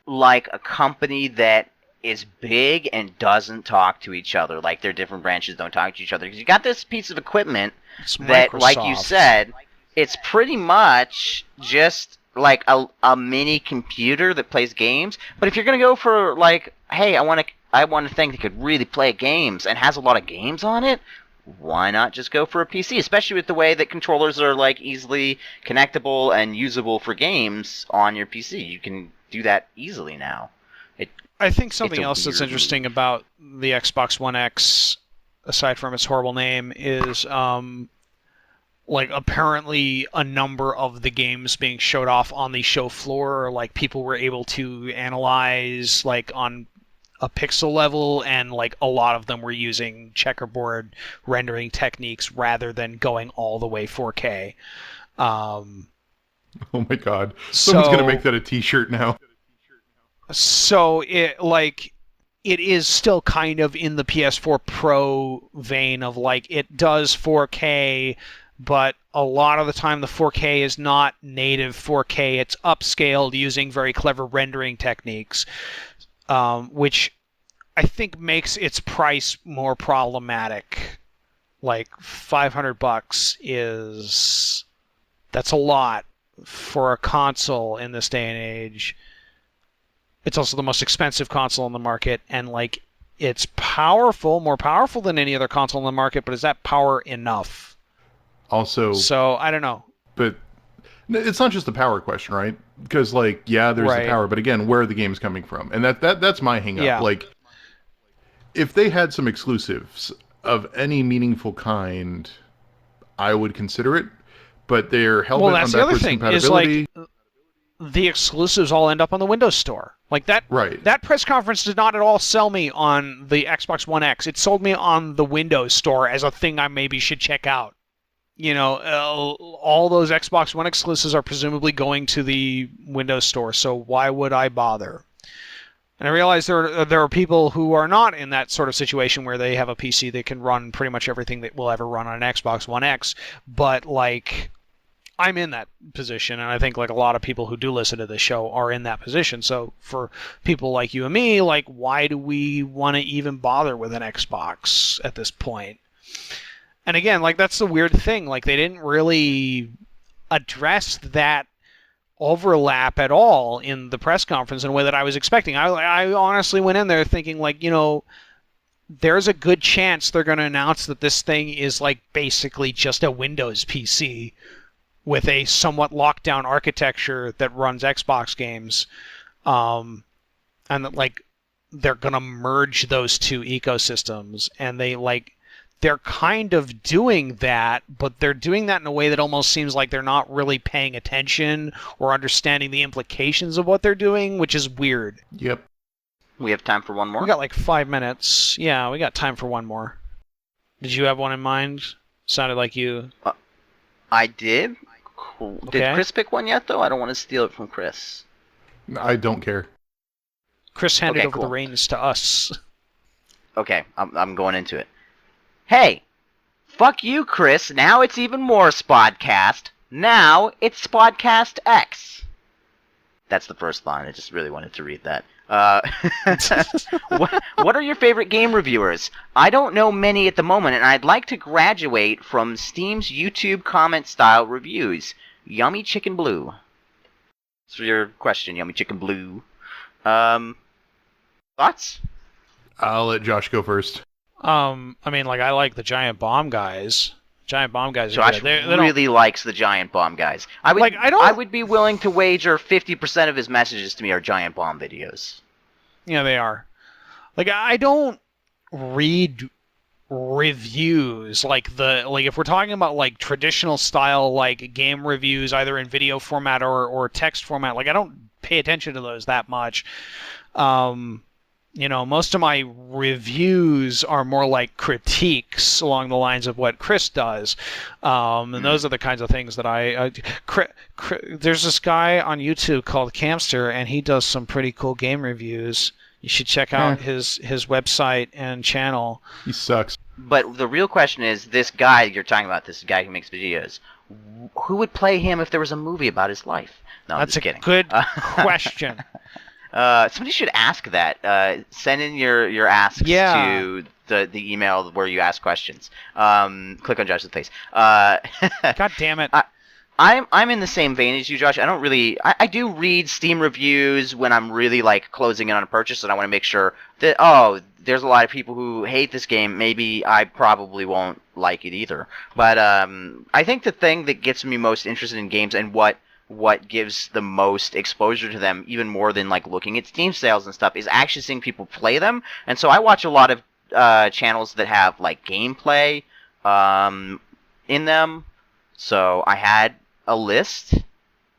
like a company that is big and doesn't talk to each other, like their different branches don't talk to each other, because you got this piece of equipment that, like you said, it's pretty much just like a mini computer that plays games. But if you're gonna go for like, hey, I want a thing that could really play games and has a lot of games on it, why not just go for a PC? Especially with the way that controllers are like easily connectable and usable for games on your PC. You can do that easily now. I think something else that's interesting about the Xbox One X, aside from its horrible name, is like apparently a number of the games being showed off on the show floor, like people were able to analyze like on a pixel level, and like a lot of them were using checkerboard rendering techniques rather than going all the way 4K. Oh my god. Someone's going to make that a t-shirt now. So it is still kind of in the PS4 Pro vein of like it does 4K, but a lot of the time the 4K is not native 4K. It's upscaled using very clever rendering techniques, which I think makes its price more problematic. Like $500 that's a lot for a console in this day and age. It's also the most expensive console on the market, and like it's powerful, more powerful than any other console on the market, but is that power enough? Also, so I don't know. But it's not just the power question, right? Because like, yeah, there's the power, but again, where are the games coming from? And that's my hang up. Yeah. Like, if they had some exclusives of any meaningful kind, I would consider it. But they're held on backwards compatibility. Is like, the exclusives all end up on the Windows Store. Like that. Right. That press conference did not at all sell me on the Xbox One X. It sold me on the Windows Store as a thing I maybe should check out. You know, all those Xbox One exclusives are presumably going to the Windows Store, so why would I bother? And I realize there are people who are not in that sort of situation where they have a PC that can run pretty much everything that will ever run on an Xbox One X, but like, I'm in that position, and I think like a lot of people who do listen to this show are in that position. So for people like you and me, like, why do we want to even bother with an Xbox at this point? And again, like, that's the weird thing. Like, they didn't really address that overlap at all in the press conference in a way that I was expecting. I honestly went in there thinking, like, there's a good chance they're going to announce that this thing is like basically just a Windows PC with a somewhat locked down architecture that runs Xbox games, and that like they're gonna merge those two ecosystems, and they're kind of doing that, but they're doing that in a way that almost seems like they're not really paying attention or understanding the implications of what they're doing, which is weird. Yep. We have time for one more? We got like 5 minutes. Yeah, we got time for one more. Did you have one in mind? Sounded like you... I did. Cool. Okay. Did Chris pick one yet, though? I don't want to steal it from Chris. I don't care. Chris handed over cool. the reins to us. Okay, I'm going into it. Hey, fuck you, Chris. Now it's even more Spodcast. Now it's Spodcast X. That's the first line. I just really wanted to read that. What are your favorite game reviewers? I don't know many at the moment, and I'd like to graduate from Steam's YouTube comment-style reviews. Yummy Chicken Blue. That's for your question, Yummy Chicken Blue. Thoughts? I'll let Josh go first. I mean, like, I like the Giant Bomb guys. Giant Bomb guys are Josh good. really likes the Giant Bomb guys. I would be willing to wager 50% of his messages to me are Giant Bomb videos. Yeah, they are. Like, I don't read reviews like if we're talking about like traditional style like game reviews, either in video format or text format. Like, I don't pay attention to those that much. Most of my reviews are more like critiques along the lines of what Chris does. And those are the kinds of things that there's this guy on YouTube called Campster, and he does some pretty cool game reviews. You should check out his website and channel. He sucks. But the real question is, this guy you're talking about, this guy who makes videos, who would play him if there was a movie about his life? No, I'm just kidding. That's a good question. Somebody should ask that. Send in your asks to the email where you ask questions. Click on Josh's face. God damn it. I'm in the same vein as you, Josh. I do read Steam reviews when I'm really like closing in on a purchase, and I want to make sure that there's a lot of people who hate this game. Maybe I probably won't like it either. But I think the thing that gets me most interested in games and what gives the most exposure to them, even more than like looking at Steam sales and stuff, is actually seeing people play them. And so I watch a lot of channels that have like gameplay in them. So I had a list,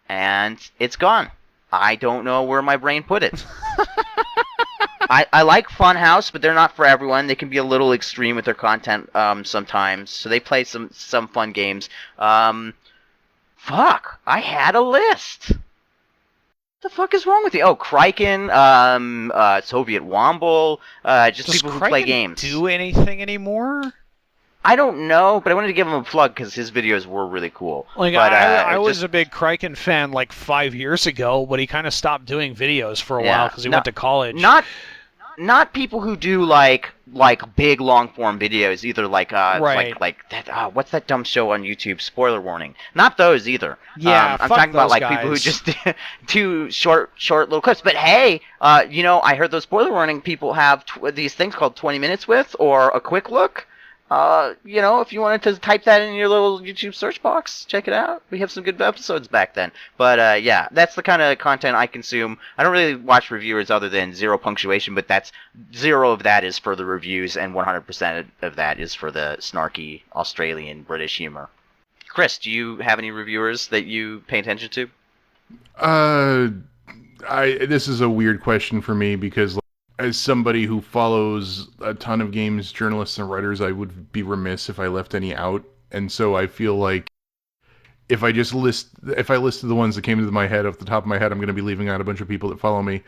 and it's gone. I don't know where my brain put it. I like Funhouse, but they're not for everyone. They can be a little extreme with their content sometimes. So they play some fun games. Fuck, I had a list. What the fuck is wrong with you? Oh, Kraken, Soviet Womble, just Does people who Kraken play games. Do anything anymore? I don't know, but I wanted to give him a plug because his videos were really cool. Like, but, I was a big Kraken fan like 5 years ago, but he kind of stopped doing videos for a while because he went to college. Not people who do like big long form videos either, like like that. What's that dumb show on YouTube? Spoiler warning. Not those either. Yeah, I'm talking about like guys. people who just do short little clips. But hey, I heard those spoiler warning people have these things called 20 minutes with or a quick look. If you wanted to type that in your little YouTube search box, check it out. We have some good episodes back then. But yeah, that's the kind of content I consume. I don't really watch reviewers other than zero punctuation, but that's 0 of that is for the reviews, and 100% of that is for the snarky Australian British humor. Chris, do you have any reviewers that you pay attention to? This is a weird question for me because, as somebody who follows a ton of games, journalists, and writers, I would be remiss if I left any out. And so I feel like if I listed the ones that came into my head off the top of my head, I'm going to be leaving out a bunch of people that follow me.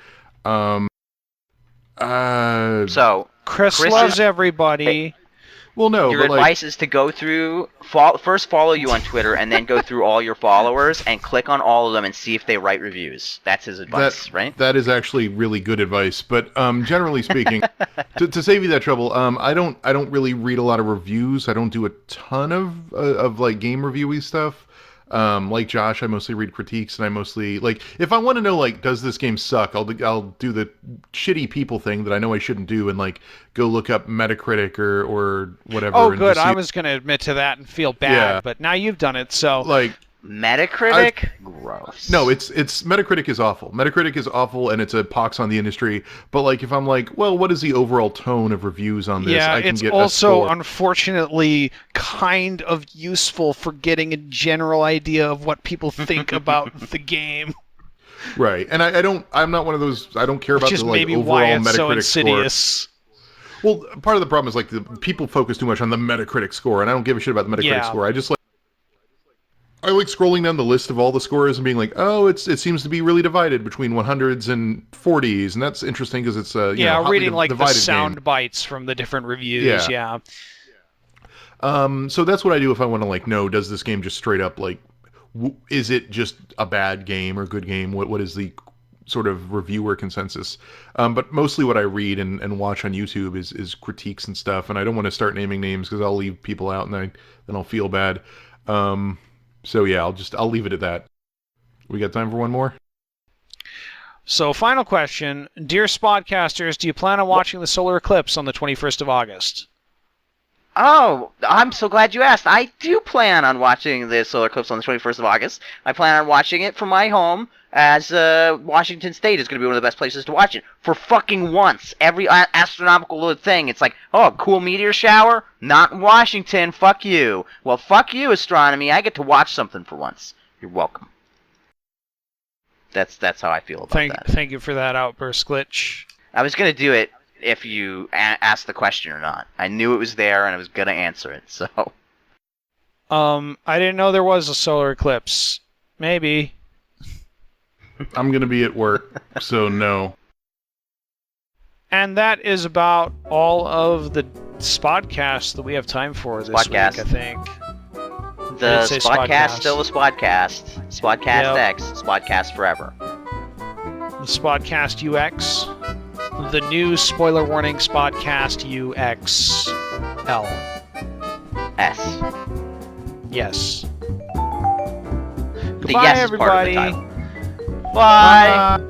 So Chris loves everybody. Well, no, Your but advice is to go through, first follow you on Twitter, and then go through all your followers and click on all of them and see if they write reviews. That's his advice, right? That is actually really good advice. But generally speaking, to save you that trouble, I don't really read a lot of reviews. I don't do a ton of like game reviewy stuff. Like Josh, I mostly read critiques, and I mostly like if I want to know like does this game suck, I'll do the shitty people thing that I know I shouldn't do, and like go look up Metacritic or whatever. Oh, good. I was going to admit to that and feel bad, but now you've done it, so like. Metacritic? Gross. No, it's Metacritic is awful. Metacritic is awful, and it's a pox on the industry. But like, if I'm like, well, what is the overall tone of reviews on this? Yeah, I can it's get also a score. Unfortunately kind of useful for getting a general idea of what people think about the game. Right, and I'm not one of those. I don't care about Which is the like maybe overall why it's Metacritic so insidious. score. Well, part of the problem is like the people focus too much on the Metacritic score, and I don't give a shit about the Metacritic score. I like scrolling down the list of all the scores and being like, oh, it seems to be really divided between 100s and 40s, and that's interesting because it's reading like the sound game. bites from the different reviews. Yeah. So that's what I do if I want to like know, does this game just straight up like, is it just a bad game or good game? What is the sort of reviewer consensus? But mostly what I read and watch on YouTube is critiques and stuff, and I don't want to start naming names because I'll leave people out and then I'll feel bad. So yeah, I'll leave it at that. We got time for one more? So final question. Dear Spodcasters, do you plan on watching the solar eclipse on the 21st of August? Oh, I'm so glad you asked. I do plan on watching the solar eclipse on the 21st of August. I plan on watching it from my home, as Washington State is going to be one of the best places to watch it. For fucking once. Every astronomical little thing, it's like, oh, cool meteor shower? Not in Washington, fuck you. Well, fuck you, astronomy. I get to watch something for once. You're welcome. That's how I feel about that. Thank you for that outburst, Glitch. I was going to do it if you asked the question or not. I knew it was there and I was going to answer it, so. I didn't know there was a solar eclipse. Maybe. I'm going to be at work, so no. And that is about all of the Spodcasts that we have time for this week, I think. The Spodcast, still the Spodcast. Spodcast X, Spodcast forever. The Spodcast UX. The new spoiler warning Spodcast UXL. S. Yes. The Goodbye, yes everybody. Is part of the title. Bye.